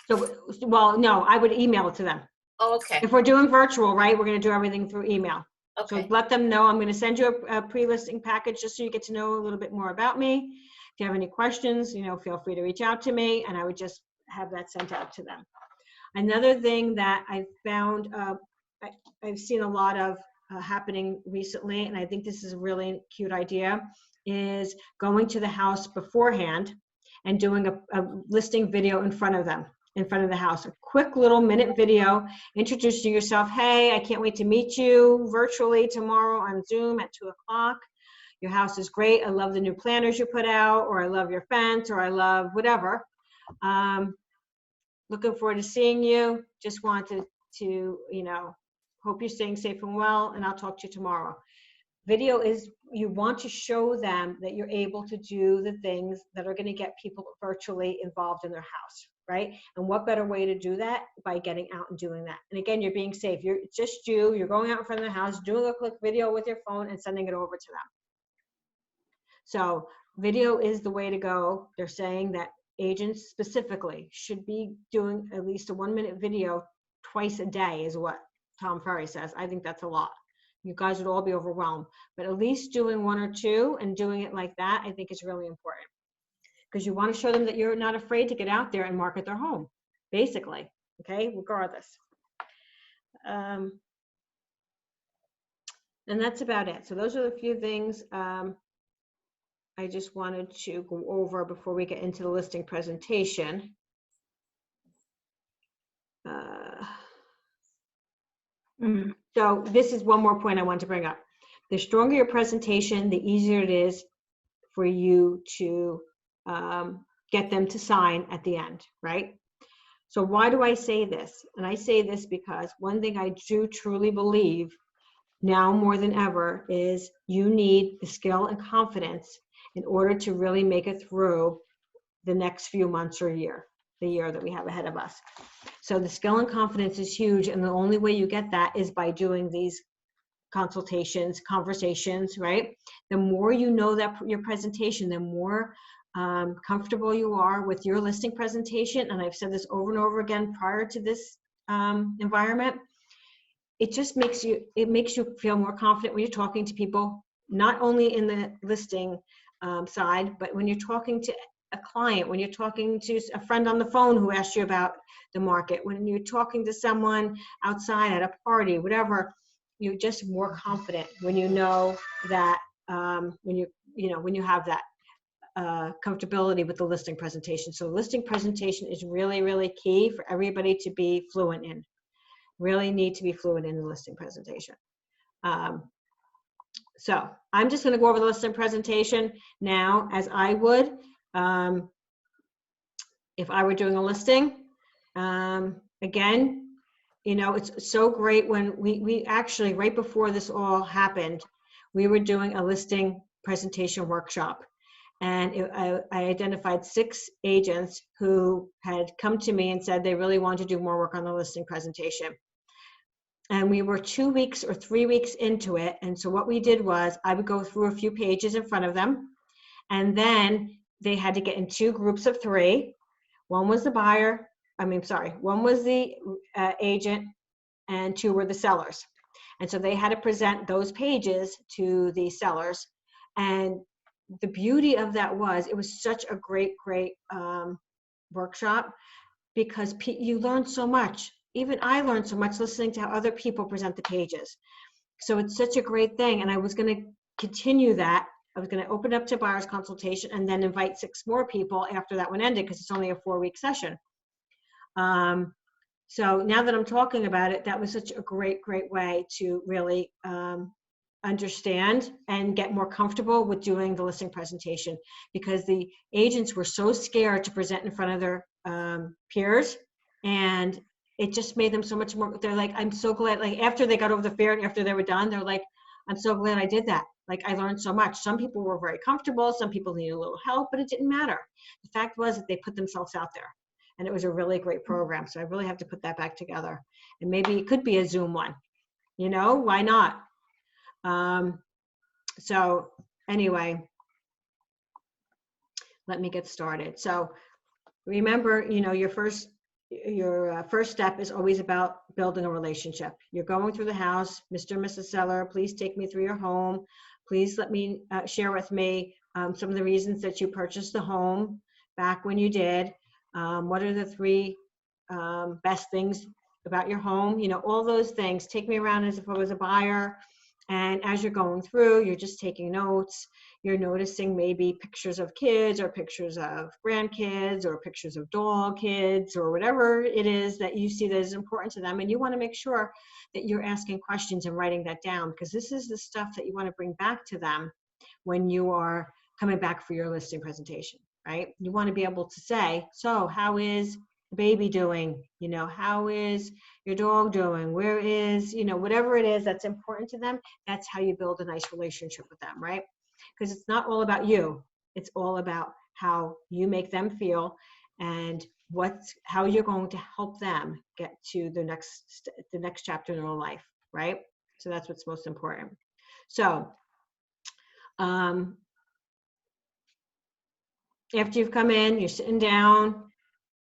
So, well, no, I would email it to them. Oh, okay. If we're doing virtual, right, we're going to do everything through email. Okay. So let them know I'm going to send you a pre-listing package just so you get to know a little bit more about me. If you have any questions, feel free to reach out to me, and I would just have that sent out to them. Another thing that I found, I've seen a lot of happening recently, and I think this is a really cute idea, is going to the house beforehand and doing a listing video in front of them, in front of the house. A quick little minute video introducing yourself. Hey, I can't wait to meet you virtually tomorrow on Zoom at 2:00. Your house is great. I love the new planners you put out, or I love your fence, or I love whatever. Looking forward to seeing you. Just wanted to, hope you're staying safe and well, and I'll talk to you tomorrow. Video is, you want to show them that you're able to do the things that are going to get people virtually involved in their house, right? And what better way to do that by getting out and doing that? And again, you're being safe. It's just you're going out in front of the house, doing a quick video with your phone and sending it over to them. So video is the way to go. They're saying that agents specifically should be doing at least a 1-minute video twice a day is what Tom Ferry says. I think that's a lot. You guys would all be overwhelmed, but at least doing 1 or 2 and doing it like that, I think is really important, because you want to show them that you're not afraid to get out there and market their home, basically, okay, regardless. And that's about it. So those are the few things I just wanted to go over before we get into the listing presentation. So this is one more point I want to bring up. The stronger your presentation, the easier it is for you to get them to sign at the end, right? So why do I say this? And I say this because one thing I do truly believe now more than ever is you need the skill and confidence in order to really make it through the next few months or year, the year that we have ahead of us. So the skill and confidence is huge, and the only way you get that is by doing these consultations, conversations, right? The more you know that your presentation, the more comfortable you are with your listing presentation, and I've said this over and over again prior to this environment, it just makes you feel more confident when you're talking to people, not only in the listing side, but when you're talking to a client, when you're talking to a friend on the phone who asked you about the market, when you're talking to someone outside at a party, whatever, you're just more confident when you know that when you have that comfortability with the listing presentation. So listing presentation is really, really key for everybody to be fluent in. Really need to be fluent in the listing presentation. So I'm just going to go over the listing presentation now, as I would if I were doing a listing. Again, it's so great when we actually, right before this all happened, we were doing a listing presentation workshop. And I identified 6 agents who had come to me and said they really wanted to do more work on the listing presentation. And we were 2 weeks or 3 weeks into it. And so what we did was I would go through a few pages in front of them, and then they had to get in 2 groups of 3. One was the buyer, one was the agent, and 2 were the sellers. And so they had to present those pages to the sellers. And the beauty of that was, it was such a great workshop, because you learn so much. Even I learned so much listening to how other people present the pages. So it's such a great thing. And I was going to continue that. I was going to open up to buyer's consultation and then invite 6 more people after that one ended, because it's only a 4-week session. So now that I'm talking about it, that was such a great way to really understand and get more comfortable with doing the listing presentation, because the agents were so scared to present in front of their peers, and it just made them so much more. They're like, I'm so glad, like after they got over the fear and after they were done, they're like, I'm so glad I did that. Like, I learned so much. Some people were very comfortable, some people needed a little help, but it didn't matter. The fact was that they put themselves out there, and it was a really great program. So I really have to put that back together, and maybe it could be a Zoom one, why not? So anyway, let me get started. So remember, your first step is always about building a relationship. You're going through the house. Mr. and Mrs. Seller, please take me through your home. Please let me share with me some of the reasons that you purchased the home back when you did. What are the 3 best things about your home? All those things. Take me around as if I was a buyer. And as you're going through, you're just taking notes. You're noticing maybe pictures of kids or pictures of grandkids or pictures of dog kids or whatever it is that you see that is important to them. And you want to make sure that you're asking questions and writing that down, because this is the stuff that you want to bring back to them when you are coming back for your listing presentation, right? You want to be able to say, so how is the baby doing? You know, how is your dog doing? Where is, you know, whatever it is that's important to them, that's how you build a nice relationship with them, right? Because it's not all about you. It's all about how you make them feel and how you're going to help them get to the next chapter in their life, right? So that's what's most important. So, after you've come in, you're sitting down.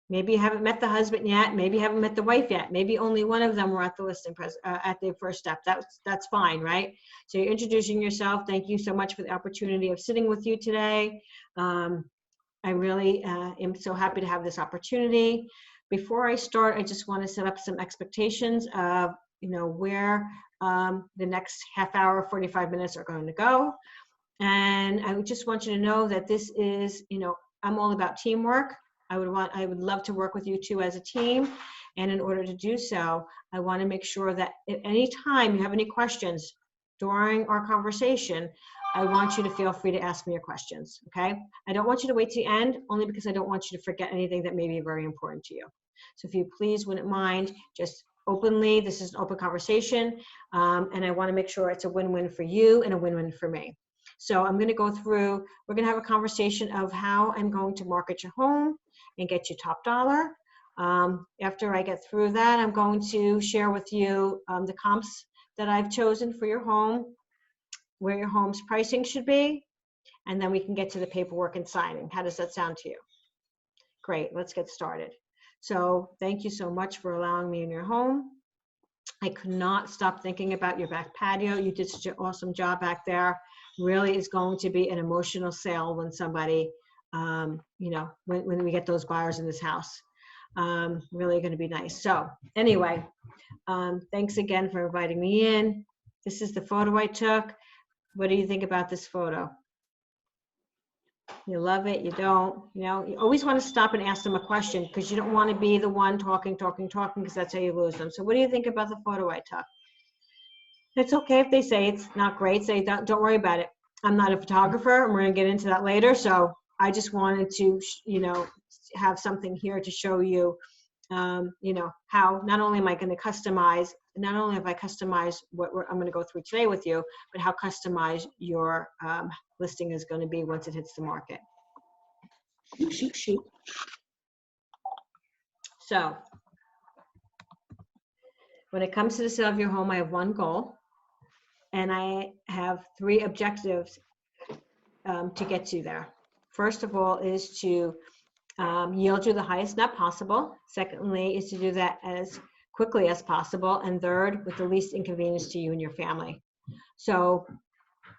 Maybe you haven't met the husband yet. Maybe you haven't met the wife yet. Maybe only one of them were at the listing at the first step. That's fine, right? So you're introducing yourself. Thank you so much for the opportunity of sitting with you today. I really am so happy to have this opportunity. Before I start, I just want to set up some expectations of, you know, where the next half hour, 45 minutes are going to go. And I just want you to know that this is, you know, I'm all about teamwork. I would love to work with you two as a team. And in order to do so, I want to make sure that at any time you have any questions during our conversation, I want you to feel free to ask me your questions, okay? I don't want you to wait to the end, only because I don't want you to forget anything that may be very important to you. So if you please wouldn't mind, just openly, this is an open conversation, and I want to make sure it's a win-win for you and a win-win for me. So I'm going to go through, we're going to have a conversation of how I'm going to market your home and get you top dollar. After I get through that, I'm going to share with you the comps that I've chosen for your home, where your home's pricing should be, and then we can get to the paperwork and signing. How does that sound to you? Great, let's get started. So thank you so much for allowing me in your home. I could not stop thinking about your back patio. You did such an awesome job back there. Really is going to be an emotional sale when somebody, you know, when we get those buyers in this house. Really going to be nice. So anyway, thanks again for inviting me in. This is the photo I took. What do you think about this photo? You love it, you don't, you know, you always want to stop and ask them a question, because you don't want to be the one talking, because that's how you lose them. So what do you think about the photo I took? It's okay if they say it's not great, say don't worry about it. I'm not a photographer, and we're going to get into that later. So I just wanted to, you know, have something here to show you, you know, how not only am I going to customize, not only have I customized what I'm going to go through today with you, but how customized your listing is going to be once it hits the market. Shoot. So when it comes to the sale of your home, I have one goal, and I have 3 objectives to get you there. First of all is to yield you the highest net possible. Secondly is to do that as quickly as possible. And third, with the least inconvenience to you and your family. So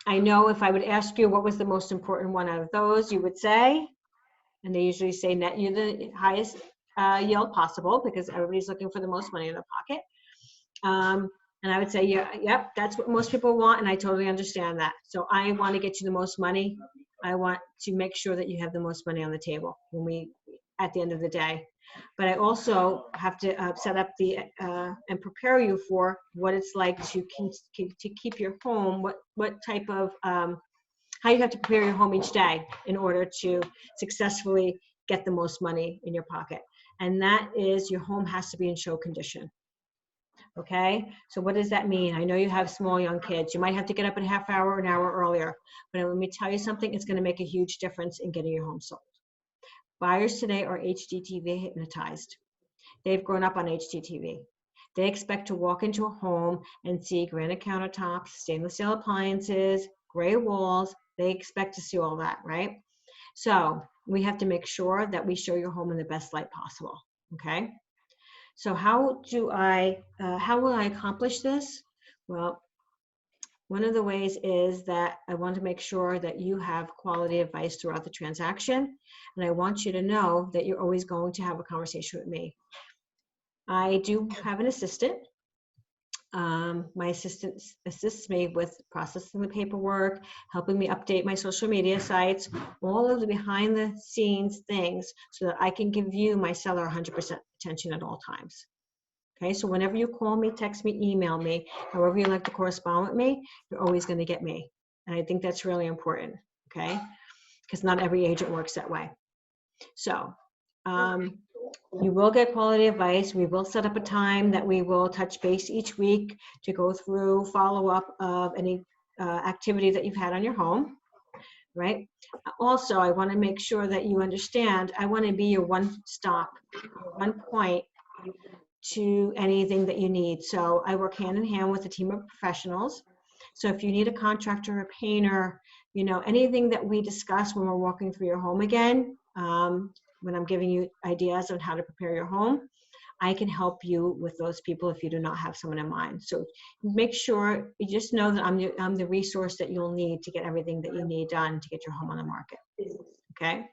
I know if I would ask you what was the most important one out of those, you would say, and they usually say net you the highest yield possible, because everybody's looking for the most money in their pocket. And I would say, yeah, yep, that's what most people want, and I totally understand that. So I want to get you the most money. I want to make sure that you have the most money on the table at the end of the day. But I also have to set up and prepare you for what it's like to keep your home, what type of, how you have to prepare your home each day in order to successfully get the most money in your pocket. And that is, your home has to be in show condition. Okay, so what does that mean? I know you have small young kids. You might have to get up in a half hour or an hour earlier. But let me tell you something, it's going to make a huge difference in getting your home sold. Buyers today are HGTV hypnotized. They've grown up on HGTV. They expect to walk into a home and see granite countertops, stainless steel appliances, gray walls. They expect to see all that, right? So we have to make sure that we show your home in the best light possible, okay? So how will I accomplish this? Well, one of the ways is that I want to make sure that you have quality advice throughout the transaction. And I want you to know that you're always going to have a conversation with me. I do have an assistant. My assistant assists me with processing the paperwork, helping me update my social media sites, all of the behind the scenes things so that I can give you, my seller, 100% attention at all times. Okay, so whenever you call me, text me, email me, however you like to correspond with me, you're always going to get me. And I think that's really important, okay? Because not every agent works that way. So, you will get quality advice. We will set up a time that we will touch base each week to go through follow-up of any activity that you've had on your home, right? Also, I want to make sure that you understand, I want to be your one-stop, one point to anything that you need. So I work hand in hand with a team of professionals. So if you need a contractor, a painter, you know, anything that we discuss when we're walking through your home again, when I'm giving you ideas on how to prepare your home, I can help you with those people if you do not have someone in mind. So make sure you just know that I'm the resource that you'll need to get everything that you need done to get your home on the market. Okay.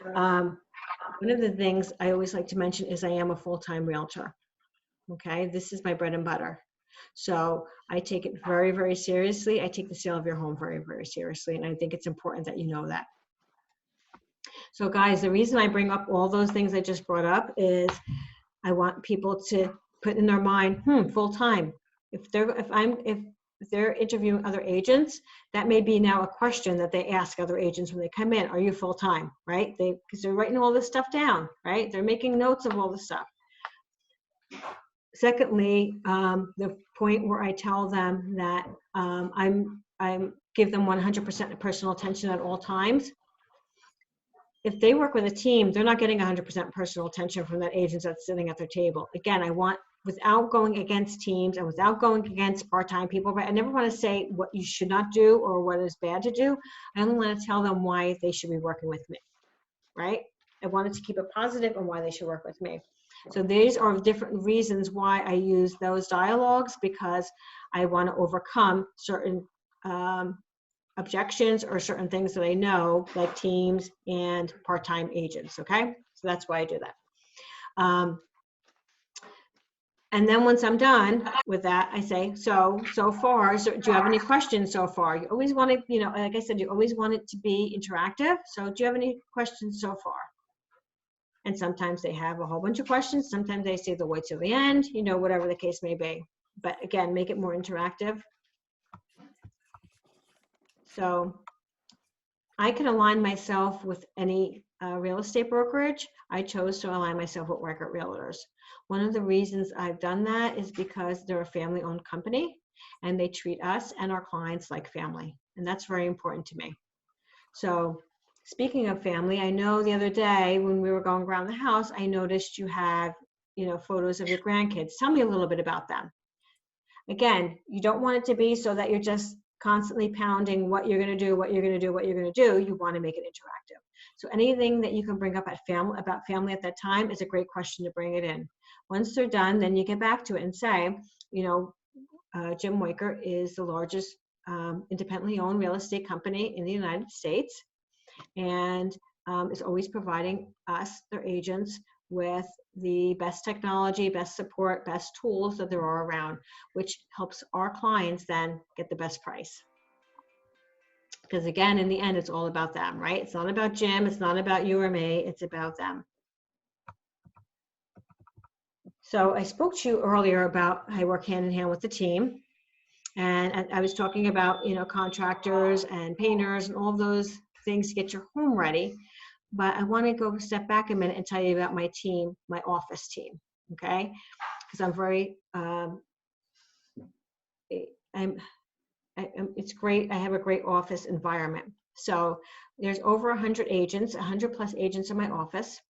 One of the things I always like to mention is I am a full-time realtor. Okay. This is my bread and butter. So I take it very, very seriously. I take the sale of your home very, very seriously. And I think it's important that you know that. So guys, the reason I bring up all those things I just brought up is I want people to put in their mind, full-time. If they're interviewing other agents, that may be now a question that they ask other agents when they come in. Are you full-time, right? Because they're writing all this stuff down, right? They're making notes of all this stuff. Secondly, the point where I tell them that I give them 100% personal attention at all times. If they work with a team, they're not getting 100% personal attention from that agent that's sitting at their table. Again, I want, without going against teams and without going against part-time people, but I never want to say what you should not do or what is bad to do. I only want to tell them why they should be working with me, right? I wanted to keep it positive and why they should work with me. So these are different reasons why I use those dialogues, because I want to overcome certain objections or certain things that I know, like teams and part-time agents, okay? So that's why I do that. And then once I'm done with that, I say, so far, do you have any questions so far? You always want it, you know, like I said, you always want it to be interactive. So do you have any questions so far? And sometimes they have a whole bunch of questions. Sometimes they say they'll wait till the end, you know, whatever the case may be. But again, make it more interactive. So I can align myself with any real estate brokerage. I chose to align myself with Reichert Realtors. One of the reasons I've done that is because they're a family-owned company and they treat us and our clients like family. And that's very important to me. So speaking of family, I know the other day when we were going around the house, I noticed you have, you know, photos of your grandkids. Tell me a little bit about them. Again, you don't want it to be so that you're just constantly pounding what you're going to do, what you're going to do, what you're going to do. You want to make it interactive. So anything that you can bring up about family at that time is a great question to bring it in. Once they're done, then you get back to it and say, you know, Jim Weicker is the largest independently owned real estate company in the United States, and is always providing us, their agents, with the best technology, best support, best tools that there are around, which helps our clients then get the best price. Because again, in the end, it's all about them, right? It's not about Jim, it's not about you or me, it's about them. So I spoke to you earlier about I work hand in hand with the team. And I was talking about, you know, contractors and painters and all those things to get your home ready. But I want to go step back a minute and tell you about my team, my office team, okay? Because I'm very, it's great. I have a great office environment. So there's over 100 agents, 100 plus agents in my office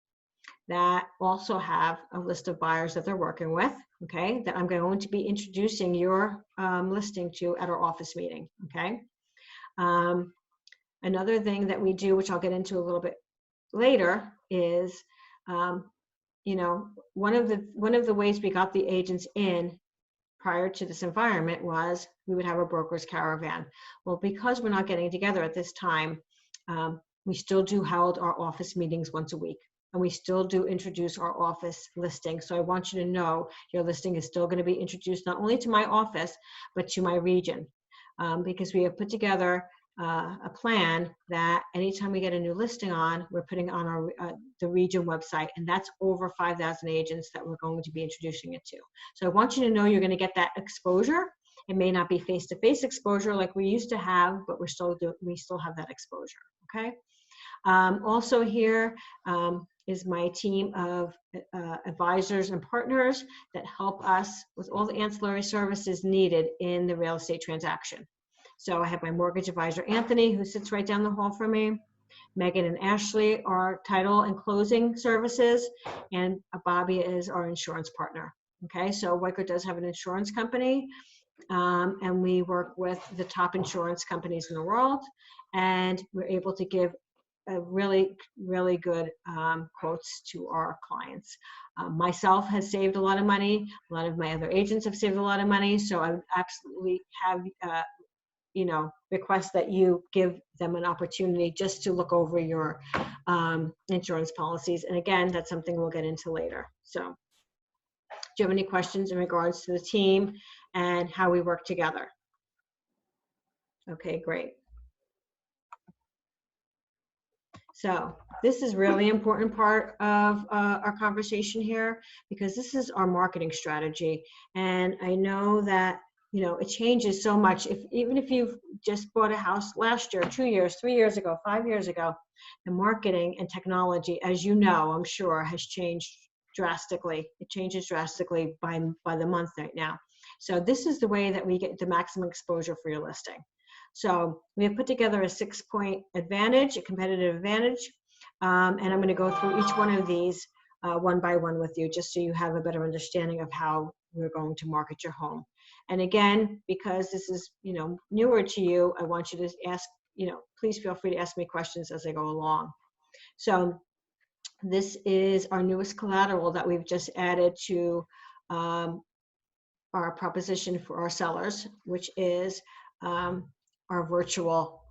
that also have a list of buyers that they're working with, okay, that I'm going to be introducing your listing to at our office meeting, okay? Another thing that we do, which I'll get into a little bit later, is, you know, one of the ways we got the agents in prior to this environment was we would have a broker's caravan. Well, because we're not getting together at this time, we still do hold our office meetings once a week. and we still do introduce our office listing. So I want you to know your listing is still going to be introduced not only to my office, but to my region, because we have put together a plan that anytime we get a new listing on, we're putting on our the region website, and that's over 5,000 agents that we're going to be introducing it to. So I want you to know you're going to get that exposure. It may not be face-to-face exposure like we used to have, but we still have that exposure. Okay. Also here is my team of advisors and partners that help us with all the ancillary services needed in the real estate transaction. So I have my mortgage advisor, Anthony, who sits right down the hall from me. Megan and Ashley are title and closing services, and Bobby is our insurance partner. Okay, so Weicker does have an insurance company, and we work with the top insurance companies in the world, and we're able to give a really, really good quotes to our clients. Myself has saved a lot of money. A lot of my other agents have saved a lot of money. So I would absolutely have, request that you give them an opportunity just to look over your insurance policies. And again, that's something we'll get into later. So do you have any questions in regards to the team and how we work together? Okay, great. So this is really important part of our conversation here, because this is our marketing strategy. And I know that, it changes so much. Even if you've just bought a house last year, 2 years, 3 years ago, 5 years ago, the marketing and technology, as you know, I'm sure, has changed drastically. It changes drastically by the month right now. So this is the way that we get the maximum exposure for your listing. So we have put together a 6-point advantage, a competitive advantage, and I'm going to go through each one of these one by one with you, just so you have a better understanding of how we're going to market your home. And again, because this is newer to you, I want you to ask, please feel free to ask me questions as I go along. So this is our newest collateral that we've just added to our proposition for our sellers, which is our virtual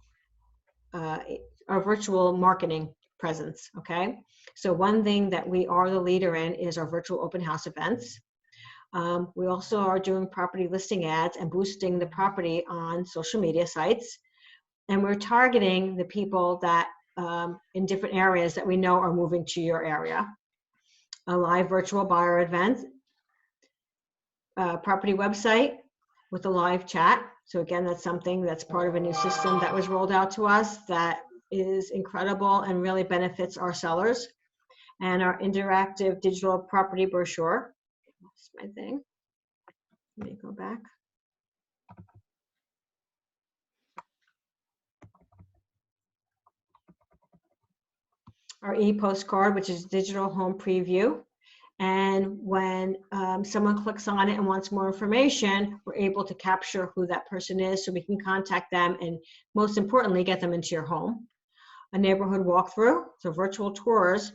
marketing presence. Okay, so one thing that we are the leader in is our virtual open house events. We also are doing property listing ads and boosting the property on social media sites, and we're targeting the people that in different areas that we know are moving to your area. A live virtual buyer event, property website with a live chat. So again, that's something that's part of a new system that was rolled out to us that is incredible and really benefits our sellers. And our interactive digital property brochure. That's my thing. Let me go back. Our e-postcard, which is digital home preview. And when someone clicks on it and wants more information, we're able to capture who that person is so we can contact them and, most importantly, get them into your home. A neighborhood walkthrough, so virtual tours,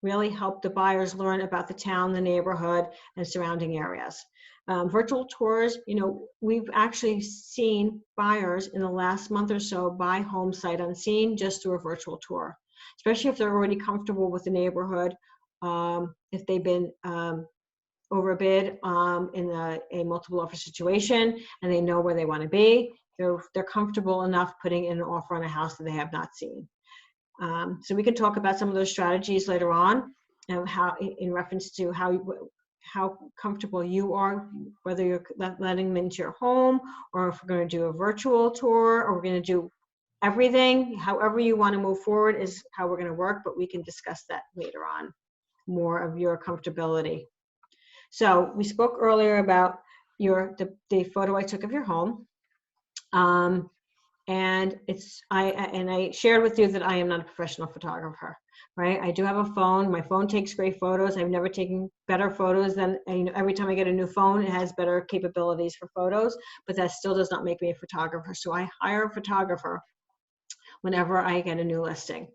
really help the buyers learn about the town, the neighborhood, and surrounding areas. Virtual tours, we've actually seen buyers in the last month or so buy home sight unseen just through a virtual tour, especially if they're already comfortable with the neighborhood. If they've been overbid in a multiple offer situation and they know where they want to be, they're comfortable enough putting in an offer on a house that they have not seen. So we can talk about some of those strategies later on, and how, in reference to how comfortable you are, whether you're letting them into your home, or if we're going to do a virtual tour, or we're going to do everything. However you want to move forward is how we're going to work, but we can discuss that later on, more of your comfortability. So we spoke earlier about the photo I took of your home. And I shared with you that I am not a professional photographer, right? I do have a phone. My phone takes great photos. I've never taken better photos than, every time I get a new phone, it has better capabilities for photos, but that still does not make me a photographer. So I hire a photographer whenever I get a new listing.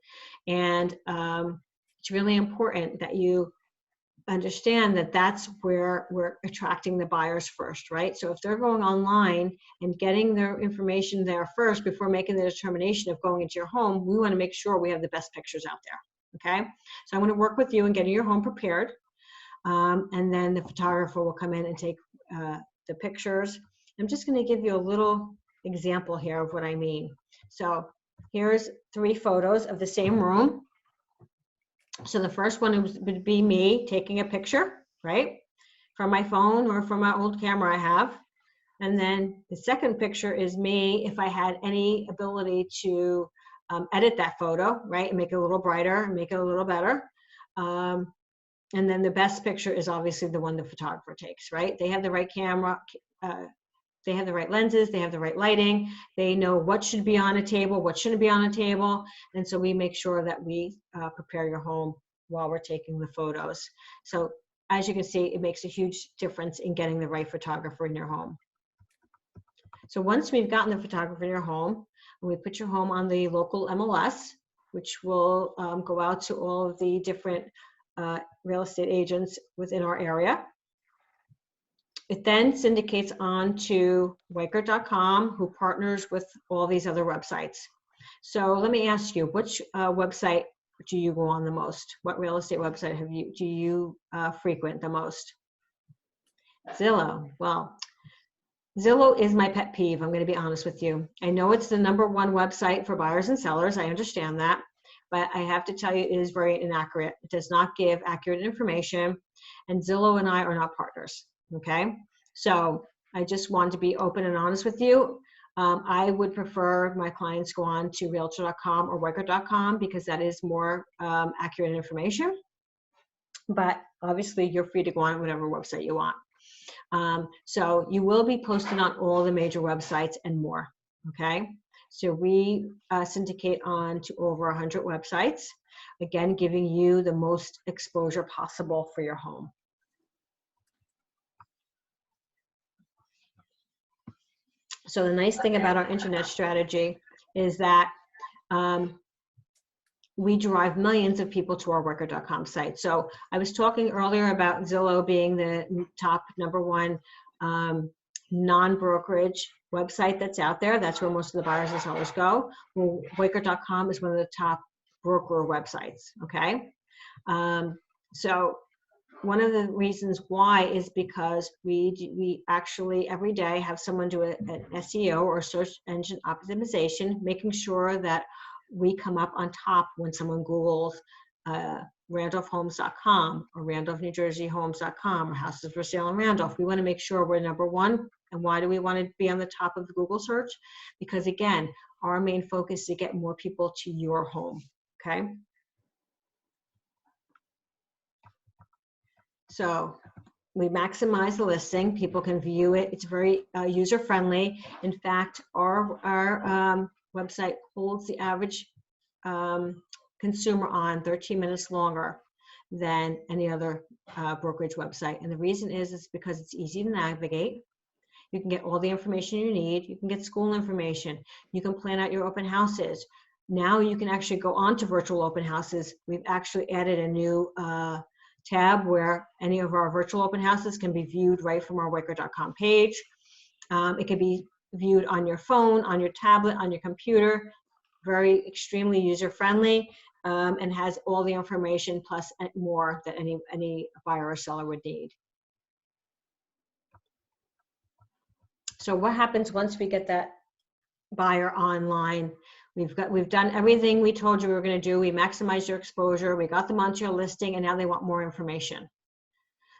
And it's really important that you understand that that's where we're attracting the buyers first, right? So if they're going online and getting their information there first before making the determination of going into your home, we want to make sure we have the best pictures out okay? So I'm going to work with you in getting your home prepared. And then the photographer will come in and take the pictures. I'm just going to give you a little example here of what I mean. So here's 3 photos of the same room. So the first one would be me taking a picture, right? From my phone or from my old camera I have. And then the second picture is me if I had any ability to edit that photo, right? And make it a little brighter and make it a little better. And then the best picture is obviously the one the photographer takes, right? They have the right camera, they have the right lenses, they have the right lighting, they know what should be on a table, what shouldn't be on a table. And so we make sure that we prepare your home while we're taking the photos. So as you can see, it makes a huge difference in getting the right photographer in your home. So once we've gotten the photographer in your home, and we put your home on the local MLS, which will go out to all of the different real estate agents within our area. It then syndicates on to Weichert.com, who partners with all these other websites. So let me ask you, which website do you go on the most? What real estate website do you frequent the most? Zillow. Well, Zillow is my pet peeve, I'm going to be honest with you. I know it's the #1 website for buyers and sellers. I understand that. But I have to tell you, it is very inaccurate. It does not give accurate information. And Zillow and I are not partners. Okay? So I just want to be open and honest with you. I would prefer my clients go on to Realtor.com or Weichert.com because that is more accurate information. But obviously, you're free to go on whatever website you want. So you will be posted on all the major websites and more, okay? So we syndicate on to over 100 websites, again, giving you the most exposure possible for your home. So the nice thing about our internet strategy is that we drive millions of people to our Weichert.com site. So I was talking earlier about Zillow being the top #1 non-brokerage website that's out there. That's where most of the buyers and sellers go. Well, Weichert.com is one of the top broker websites, okay? So one of the reasons why is because we actually every day have someone do an SEO or search engine optimization, making sure that we come up on top when someone Googles RandolphHomes.com or RandolphNewJerseyHomes.com or houses for sale in Randolph. We want to make sure we're #1. And why do we want to be on the top of the Google search? Because again, our main focus is to get more people to your home, okay? So we maximize the listing. People can view it. It's very user-friendly. In fact, our website holds the average consumer on 13 minutes longer than any other brokerage website. And the reason is because it's easy to navigate. You can get all the information you need. You can get school information. You can plan out your open houses. Now you can actually go on to virtual open houses. We've actually added a new tab where any of our virtual open houses can be viewed right from our Weichert.com page. It can be viewed on your phone, on your tablet, on your computer. Very extremely user-friendly and has all the information plus more that any buyer or seller would need. So what happens once we get that buyer online? We've done everything we told you we were going to do. We maximized your exposure. We got them onto your listing, and now they want more information.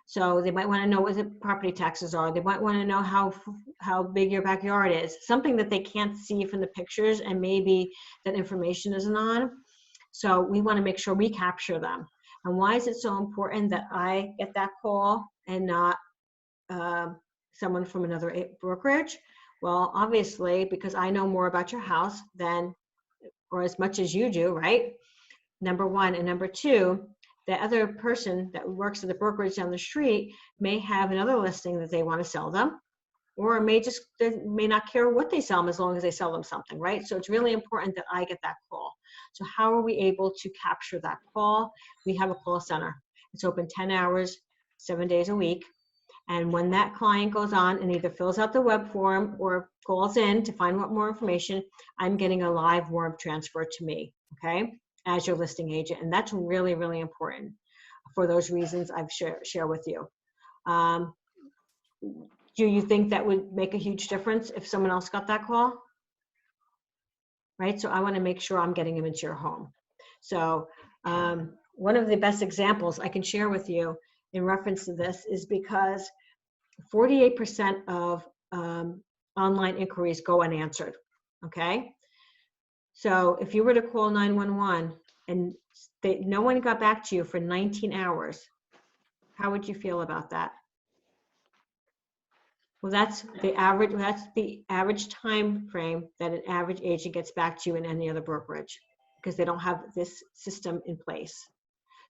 So they might want to know what the property taxes are. They might want to know how big your backyard is, something that they can't see from the pictures, and maybe that information isn't on. So we want to make sure we capture them. And why is it so important that I get that call and not someone from another brokerage? Well, obviously, because I know more about your house than, or as much as you do, right? #1. And #2, the other person that works at the brokerage down the street may have another listing that they want to sell them, or they may not care what they sell them as long as they sell them something, right? So it's really important that I get that call. So how are we able to capture that call? We have a call center. It's open 10 hours, 7 days a week. And when that client goes on and either fills out the web form or calls in to find out more information, I'm getting a live warm transfer to me, okay? as your listing agent. And that's really, really important for those reasons I've share with you. Do you think that would make a huge difference if someone else got that call? Right, so I want to make sure I'm getting them into your home. So one of the best examples I can share with you in reference to this is because 48% of online inquiries go unanswered, okay? So if you were to call 911 and no one got back to you for 19 hours, how would you feel about that? Well, that's the average time frame that an average agent gets back to you in any other brokerage, because they don't have this system in place.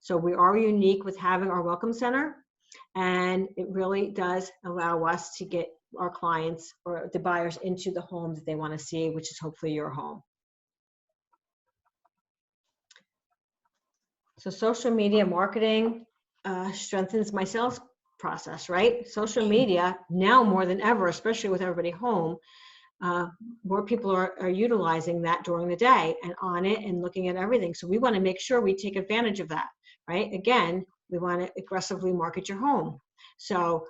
So we are unique with having our welcome center, and it really does allow us to get our clients or the buyers into the home that they want to see, which is hopefully your home. So social media marketing strengthens my sales process, right? Social media now more than ever, especially with everybody home, more people are utilizing that during the day and on it and looking at everything. So we want to make sure we take advantage of that, right? Again, we want to aggressively market your home. So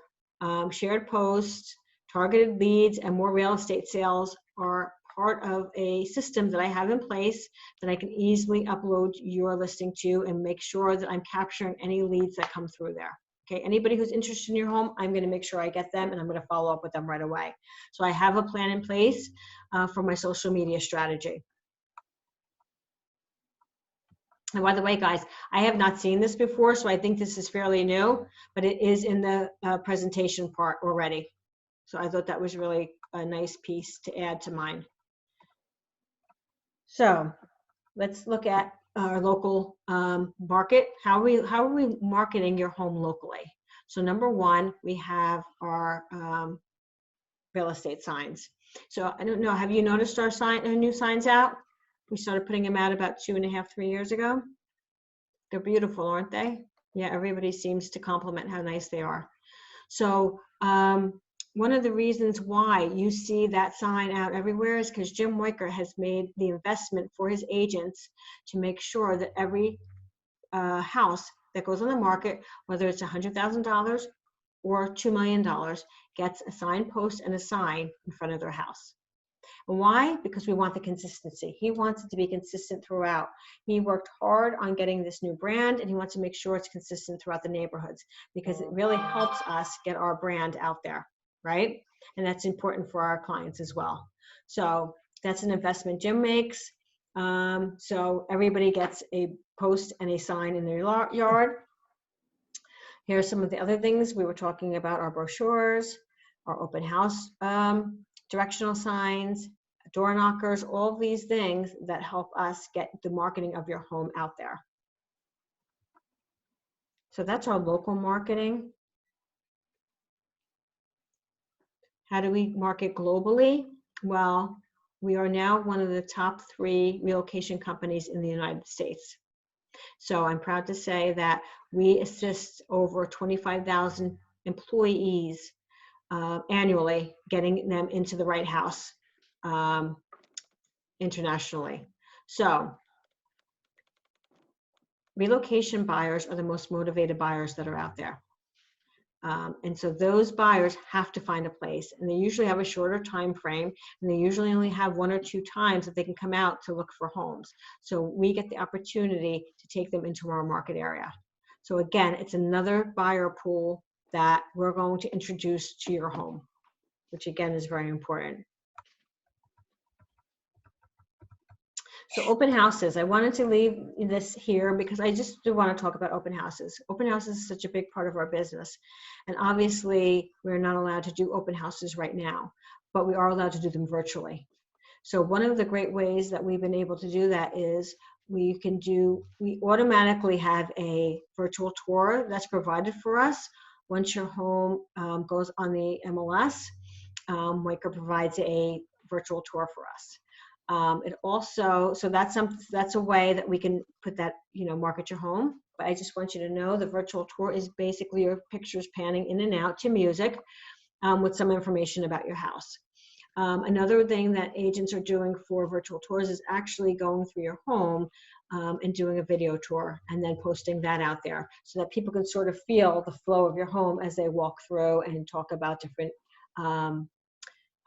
shared posts, targeted leads, and more real estate sales are part of a system that I have in place that I can easily upload your listing to and make sure that I'm capturing any leads that come through there. Okay, anybody who's interested in your home, I'm going to make sure I get them, and I'm going to follow up with them right away. So I have a plan in place for my social media strategy. And by the way, guys, I have not seen this before, so I think this is fairly new, but it is in the presentation part already. So I thought that was really a nice piece to add to mine. So let's look at our local market. How are we marketing your home locally? So number one, we have our real estate signs. So I don't know, have you noticed our new signs out? We started putting them out about 2.5, 3 years ago. They're beautiful, aren't they? Yeah, everybody seems to compliment how nice they are. So one of the reasons why you see that sign out everywhere is because Jim Weicker has made the investment for his agents to make sure that every house that goes on the market, whether it's $100,000 or $2 million, gets a signpost and a sign in front of their house. And why? Because we want the consistency. He wants it to be consistent throughout. He worked hard on getting this new brand, and he wants to make sure it's consistent throughout the neighborhoods, because it really helps us get our brand out there, right? And that's important for our clients as well. So that's an investment Jim makes. So everybody gets a post and a sign in their yard. Here are some of the other things. We were talking about our brochures, our open house directional signs, door knockers, all of these things that help us get the marketing of your home out there. So that's our local marketing. How do we market globally? Well, we are now one of the top 3 relocation companies in the United States. So I'm proud to say that we assist over 25,000 employees annually, getting them into the right house internationally. So relocation buyers are the most motivated buyers that are out there. And so those buyers have to find a place, and they usually have a shorter time frame, and they usually only have 1 or 2 times that they can come out to look for homes. So we get the opportunity to take them into our market area. So again, it's another buyer pool that we're going to introduce to your home, which again is very important. So open houses, I wanted to leave this here because I just do want to talk about open houses. Open houses is such a big part of our business. And obviously we're not allowed to do open houses right now, but we are allowed to do them virtually. So one of the great ways that we've been able to do that is we automatically have a virtual tour that's provided for us. Once your home goes on the MLS, Weicker provides a virtual tour for us. It also, so that's a way that we can put that, market your home. But I just want you to know the virtual tour is basically your pictures panning in and out to music with some information about your house. Another thing that agents are doing for virtual tours is actually going through your home and doing a video tour and then posting that out there so that people can sort of feel the flow of your home as they walk through and talk about different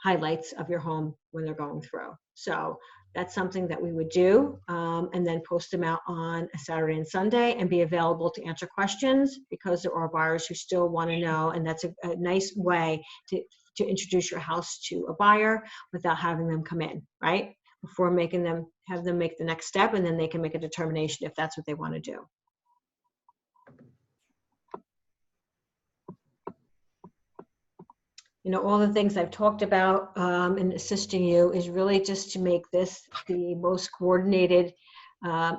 highlights of your home when they're going through. So that's something that we would do, and then post them out on a Saturday and Sunday and be available to answer questions, because there are buyers who still want to know, and that's a nice way to introduce your house to a buyer without having them come in, right? Before have them make the next step, and then they can make a determination if that's what they want to do. You know, all the things I've talked about in assisting you is really just to make this the most coordinated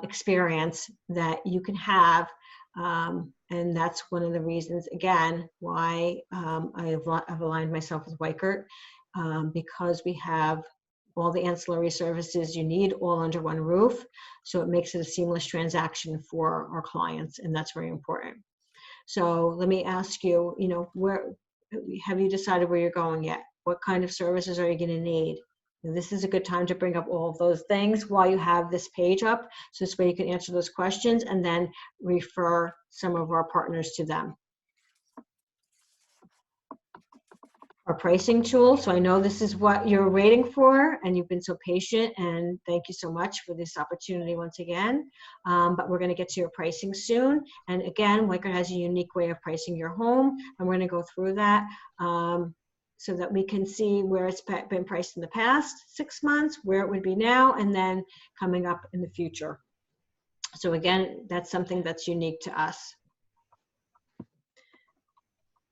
experience that you can have. And that's one of the reasons, again, why I've aligned myself with Weichert, because we have all the ancillary services you need all under one roof. So it makes it a seamless transaction for our clients, and that's very important. So let me ask you, you know, have you decided where you're going yet? What kind of services are you going to need? And this is a good time to bring up all of those things while you have this page up. So this way you can answer those questions and then refer some of our partners to them. Our pricing tool. So I know this is what you're waiting for, and you've been so patient, and thank you so much for this opportunity once again. But we're going to get to your pricing soon. And again, Weichert has a unique way of pricing your home, and we're going to go through that so that we can see where it's been priced in the past 6 months, where it would be now, and then coming up in the future. So again, that's something that's unique to us.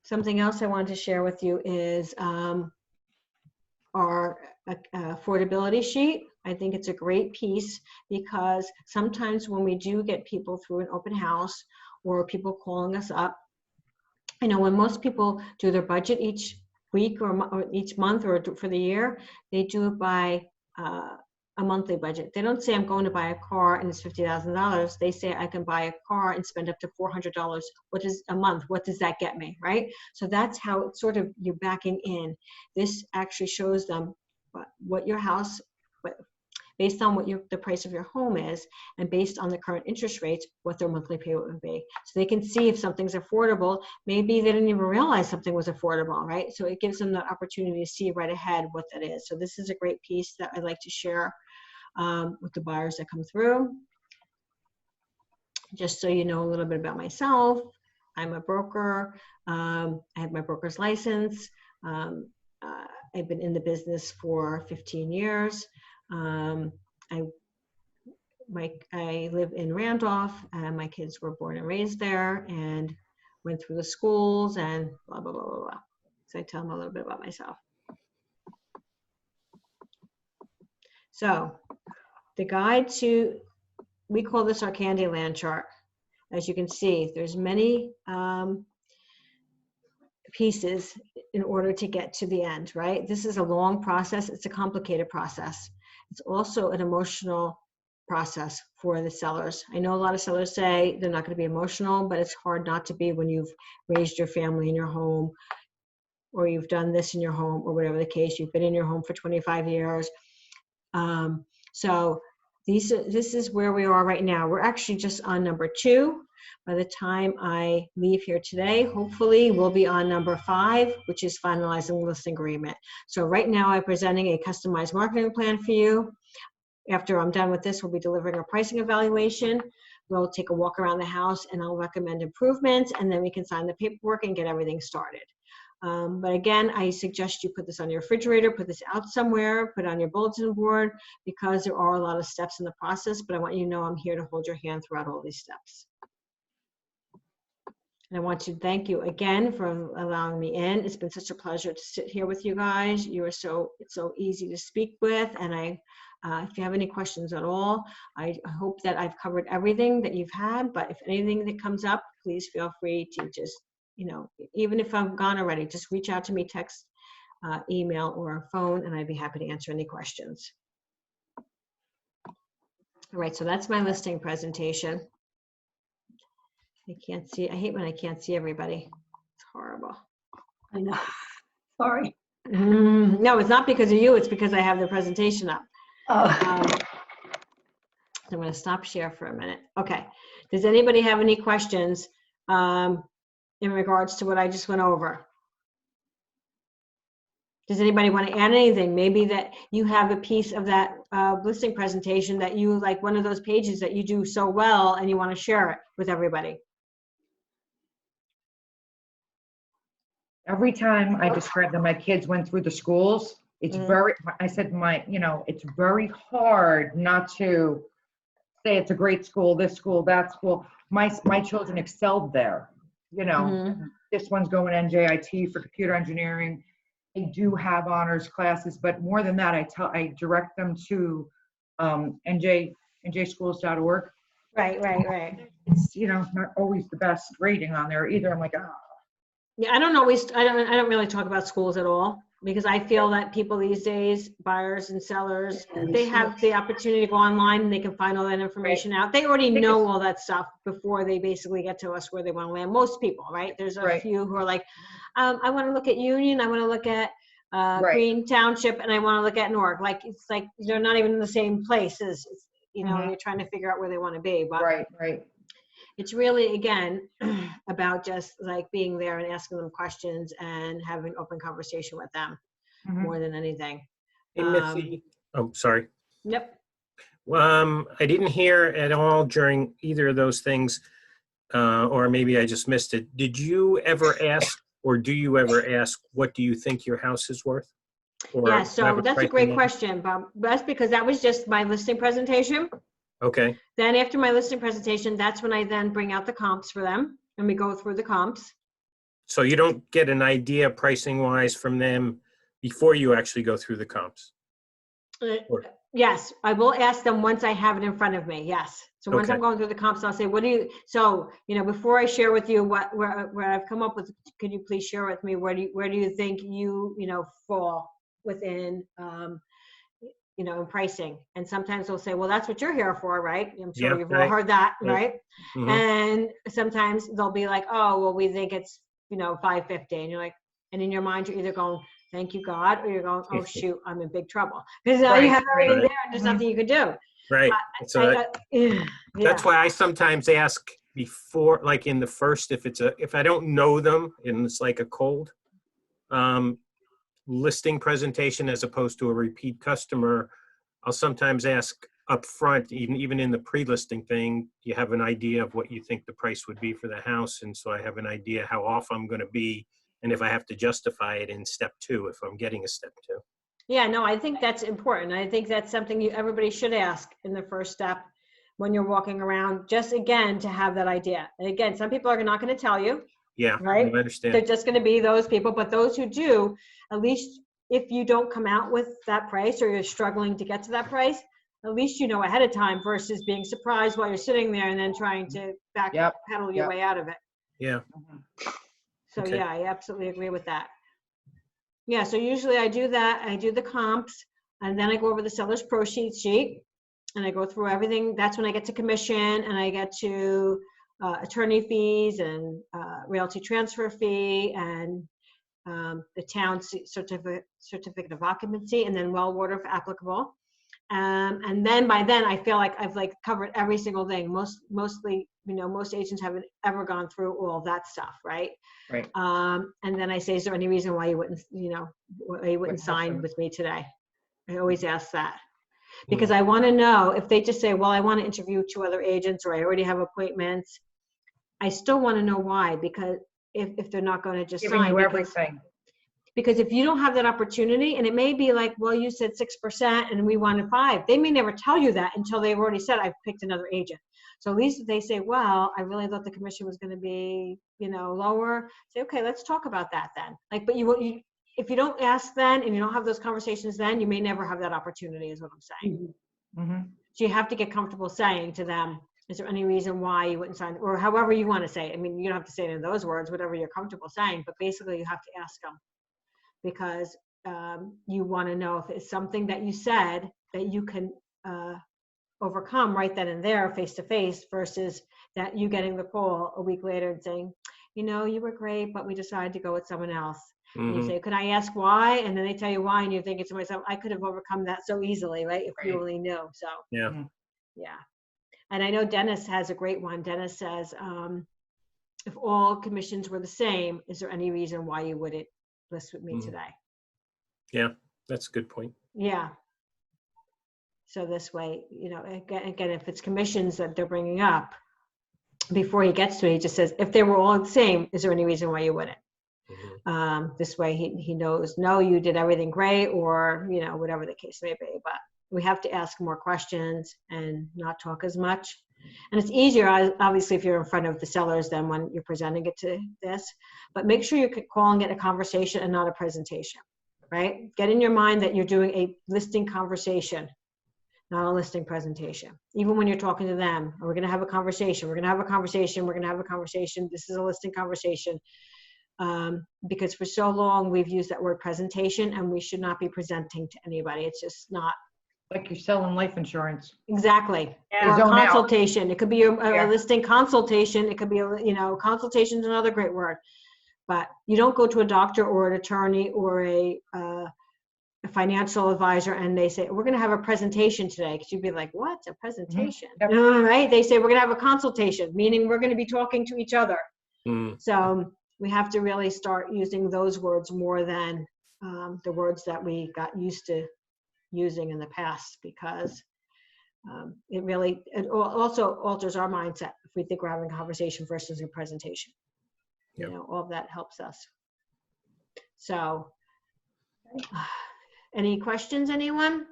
Something else I wanted to share with you is our affordability sheet. I think it's a great piece, because sometimes when we do get people through an open house or people calling us up, you know, when most people do their budget each week or each month or for the year, they do it by a monthly budget. They don't say, I'm going to buy a car and it's $50,000. They say, I can buy a car and spend up to $400. What is a month? What does that get me, right? So that's how it's sort of, you're backing in. This actually shows them what your house, based on what the price of your home is, and based on the current interest rates, what their monthly payment would be. So they can see if something's affordable. Maybe they didn't even realize something was affordable, right? So it gives them the opportunity to see right ahead what that is. So this is a great piece that I'd like to share with the buyers that come through. Just so you know a little bit about myself, I'm a broker. I have my broker's license. I've been in the business for 15 years. I live in Randolph, and my kids were born and raised there and went through the schools and blah, blah, blah, blah, blah. So I tell them a little bit about myself. So the guide to, we call this our Candyland chart. As you can see, there's many pieces in order to get to the end, right? This is a long process. It's a complicated process. It's also an emotional process for the sellers. I know a lot of sellers say they're not going to be emotional, but it's hard not to be when you've raised your family in your home, or you've done this in your home, or whatever the case, you've been in your home for 25 years. So this is where we are right now. We're actually just on number 2. By the time I leave here today, hopefully we'll be on number 5, which is finalizing the listing agreement. So right now I'm presenting a customized marketing plan for you. After I'm done with this, we'll be delivering a pricing evaluation. We'll take a walk around the house, and I'll recommend improvements, and then we can sign the paperwork and get everything started. But again, I suggest you put this on your refrigerator, put this out somewhere, put it on your bulletin board, because there are a lot of steps in the process, but I want you to know I'm here to hold your hand throughout all these steps. And I want to thank you again for allowing me in. It's been such a pleasure to sit here with you guys. It's so easy to speak with, and if you have any questions at all, I hope that I've covered everything that you've had, but if anything that comes up, please feel free to just, you know, even if I'm gone already, just reach out to me, text, email, or phone, and I'd be happy to answer any questions. All right, so that's my listing presentation. I can't see, I hate when I can't see everybody. It's horrible. I know. Sorry. No, it's not because of you, it's because I have the presentation up. Oh, So I'm going to stop share for a minute. Okay. Does anybody have any questions in regards to what I just went over? Does anybody want to add anything? Maybe that you have a piece of that listing presentation that you like, one of those pages that you do so well and you want to share it with everybody. Every time I describe that my kids went through the schools, it's Mhm. very, I said, it's very hard not to say it's a great school, this school, that school. My children excelled there. Mhm. This one's going NJIT for computer engineering. They do have honors classes, but more than that, I direct them to njschools.org. Right. It's, not always the best rating on there either. I'm like, oh. Yeah, I don't really talk about schools at all because I feel that people these days, buyers and sellers, they have the opportunity to go online and they can find all that information out. They already know all that stuff before they basically get to us where they want to land. Most people, right? There's a few who are like, I want to look at Union, I want to look at Green Township, and I want to look at Newark. Like, it's like they're not even in the same place as, you're trying to figure out where they want to be. But Right. it's really, again, about just like being there and asking them questions and having open conversation with them more than anything. Hey, Missy. Oh, sorry. Yep. I didn't hear at all during either of those things, or maybe I just missed it. Did you ever ask, or do you ever ask, what do you think your house is worth? Or Yeah, so have that's a pricing great on it? question, Bob. That's because that was just my listing presentation. Okay. Then after my listing presentation, that's when I then bring out the comps for them and we go through the comps. So you don't get an idea pricing wise from them before you actually go through the comps? Or- Yes, I will ask them once I have it in front of me. Yes. So once Okay. I'm going through the comps, I'll say, before I share with you where I've come up with, could you please share with me, where do you think you fall within, in pricing? And sometimes they'll say, well, that's what you're here for, right? I'm sure Yeah, you've all right. heard that, Right. right? Mhm. And sometimes they'll be like, oh, well, we think it's, $550. And you're like, and in your mind, you're either going, thank you, God, or you're going, oh, shoot, I'm in big trouble. Because now you have everything there and there's nothing you can do. Right. So Yeah. that's why I sometimes ask before, like in the first, if I don't know them and it's like a cold listing presentation as opposed to a repeat customer, I'll sometimes ask up front, even in the pre-listing thing, you have an idea of what you think the price would be for the house. And so I have an idea how off I'm going to be. And if I have to justify it in step 2, if I'm getting a step 2. Yeah, no, I think that's important. I think that's something everybody should ask in the first step when you're walking around, just again, to have that idea. And again, some people are not going to tell you. Yeah, Right? I understand. They're just going to be those people, but those who do, at least if you don't come out with that price or you're struggling to get to that price, at least you know ahead of time versus being surprised while you're sitting there and then trying to pedal your way out of it. Yeah. So Okay. yeah, I absolutely agree with that. Yeah, so usually I do that. I do the comps and then I go over the seller's pro sheet and I go through everything. That's when I get to commission and I get to attorney fees and realty transfer fee and the town certificate of occupancy, and then well water if applicable. And then by then I feel like I've covered every single thing. Mostly, most agents haven't ever gone through all that stuff, right? Right. And then I say, is there any reason why you wouldn't sign with me today? I always ask that. Because I want to know if they just say, well, I want to interview 2 other agents or I already have appointments. I still want to know why, because if they're not going to just Giving sign. you everything. Because if you don't have that opportunity, and it may be like, well, you said 6% and we wanted 5%. They may never tell you that until they've already said, I've picked another agent. So at least if they say, well, I really thought the commission was going to be, lower. Say, okay, let's talk about that then. But if you don't ask then and you don't have those conversations then, you may never have that opportunity is what I'm saying. Mm-hmm. So you have to get comfortable saying to them, is there any reason why you wouldn't sign, or however you want to say it. I mean, you don't have to say it in those words, whatever you're comfortable saying, but basically you have to ask them because you want to know if it's something that you said that you can overcome right then and there face to face versus that you getting the call a week later and saying, you were great, but we decided to go with someone else. And you Mhm. say, could I ask why? And then they tell you why, and you're thinking to myself, I could have overcome that so easily, right? If you Right. only knew. So, Yeah. yeah. And I know Dennis has a great one. Dennis says, if all commissions were the same, is there any reason why you wouldn't list with me Mhm. today? Yeah, that's a good point. Yeah. So this way, again, if it's commissions that they're bringing up, before he gets to it, he just says, if they were all the same, is there any reason why you wouldn't? Mhm. This way he knows, no, you did everything great, or, whatever the case may be. But we have to ask more questions and not talk as much. And it's easier, obviously, if you're in front of the sellers than when you're presenting it to this. But make sure you're calling it a conversation and not a presentation, right? Get in your mind that you're doing a listing conversation, not a listing presentation. Even when you're talking to them, we're going to have a conversation. We're going to have a conversation. We're going to have a conversation. This is a listing conversation. Because for so long we've used that word presentation, and we should not be presenting to anybody. It's just not. Like you're selling life insurance. Exactly. Yeah. Or a Zone out. consultation. It could be a Yeah. listing consultation. It could be, consultation is another great word. But you don't go to a doctor or an attorney or a financial advisor and they say, we're going to have a presentation today. Because you'd be like, what? A presentation? Yep. Right? They say, we're going to have a consultation, meaning we're going to be talking to each other. Mm. So we have to really start using those words more than the words that we got used to using in the past, because it also alters our mindset if we think we're having a conversation versus a presentation. Yep. All of that helps us. So any questions, anyone?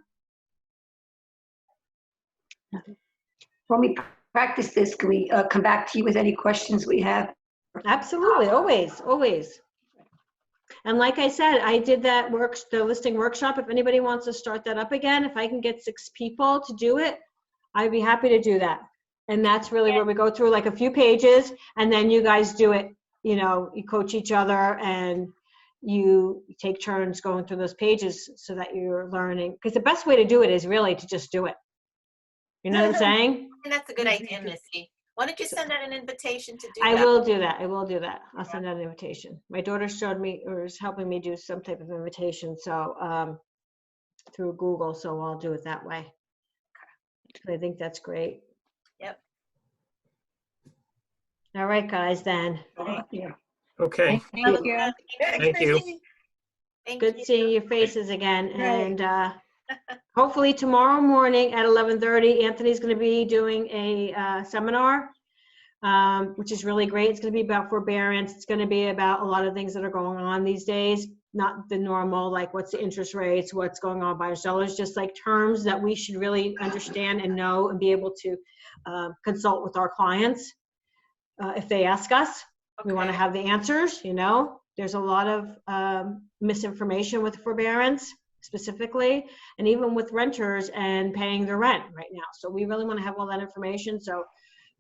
When we practice this, can we come back to you with any questions we have? Absolutely, always. And like I said, I did that the listing workshop. If anybody wants to start that up again, if I can get 6 people to do it, I'd be happy to do that. And that's really where we go through like a few pages, and then you guys do it, you coach each other and you take turns going through those pages so that you're learning. Because the best way to do it is really to just do it. You know what I'm saying? And that's a good idea, Missy. Why don't you send out an invitation to do I that? will do that. I'll send out an invitation. My daughter showed me, or is helping me do some type of invitation, so through Google, so I'll do it that way. I think that's great. Yep. All right, guys, then. Yeah. Okay, Thank you. thank you. Thank Good you. seeing your faces again. Right. And hopefully tomorrow morning at 11:30, Anthony's going to be doing a seminar, which is really great. It's going to be about forbearance. It's going to be about a lot of things that are going on these days, not the normal, like what's the interest rates, what's going on by our sellers, just like terms that we should really understand and know and be able to consult with our clients if they ask us. We want to Okay. have the answers, There's a lot of misinformation with forbearance specifically, and even with renters and paying their rent right now. So we really want to have all that information. So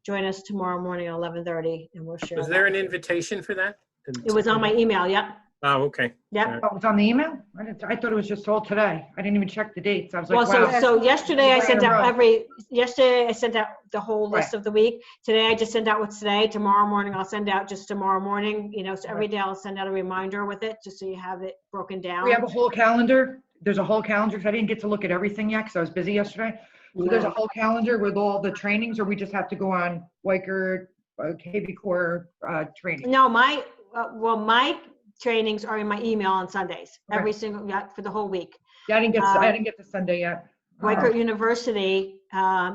join us tomorrow morning at 11:30 and we'll share Was there that. an invitation for that? It was on my email. Yep. Oh, okay. Yep. Oh, it was on the email? I thought it was just all today. I didn't even check the dates. I was like, Well, wow. so yesterday I Right sent in a out row. yesterday I sent out the whole list Right. of the week. Today I just sent out what's today. Tomorrow morning I'll send out just tomorrow morning, so every day I'll send out a reminder with it just so you have it broken down. We have a whole calendar. There's a whole calendar, because I didn't get to look at everything yet because I was busy yesterday. So there's a whole calendar with all the trainings, or we just have to go on Weicker, KB Core training? No, my trainings are in my email on Sundays, Okay. every single, for the whole week. Yeah, I didn't get to Sunday yet. Weicker University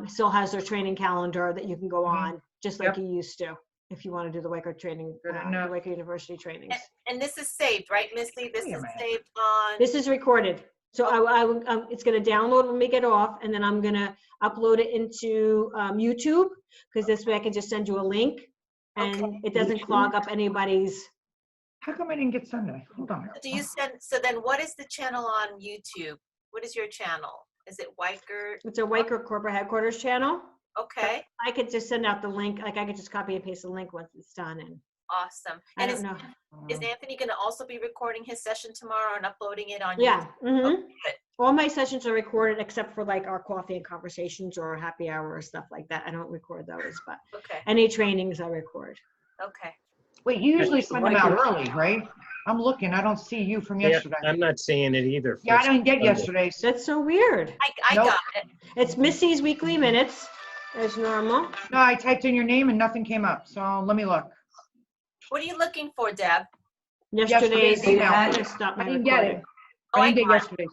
still has their training calendar that you can go on, just like Yep. you used to, if you want to do the Weicker training, Good the enough. Weicker University trainings. And this is saved, right, Missy? This Wait a is minute. saved on. This is recorded. So it's going to download when we get off, and then I'm going to upload it into YouTube, because this way I can just send you a link, and Okay. it doesn't clog up anybody's. How come I didn't get Sunday? Hold on. Do you send? So then, what is the channel on YouTube? What is your channel? Is it Weicker? It's a Weicker Corporate Headquarters channel. Okay, I could just send out the link, like I could just copy and paste the link once it's done, and awesome. I And don't know. is Anthony going to also be recording his session tomorrow and uploading it on Yeah. YouTube? Mhm. Okay, good. All my sessions are recorded except for like our coffee and conversations or happy hour or stuff like that. I don't record those, but Okay, any trainings I record. okay. Wait, you usually send them out early, right? I'm looking. I don't see you from Yeah, yesterday. I'm not seeing it either. Yeah, I for didn't get Sunday. yesterday's. That's so weird. I Nope. got it. It's Missy's weekly minutes as normal. No, I typed in your name and nothing came up. So let me look. What are you looking for, Deb? Yesterday's, Yesterday's email. I'm gonna stop my I didn't get recording. it. Oh, I I didn't get got it. yesterday's.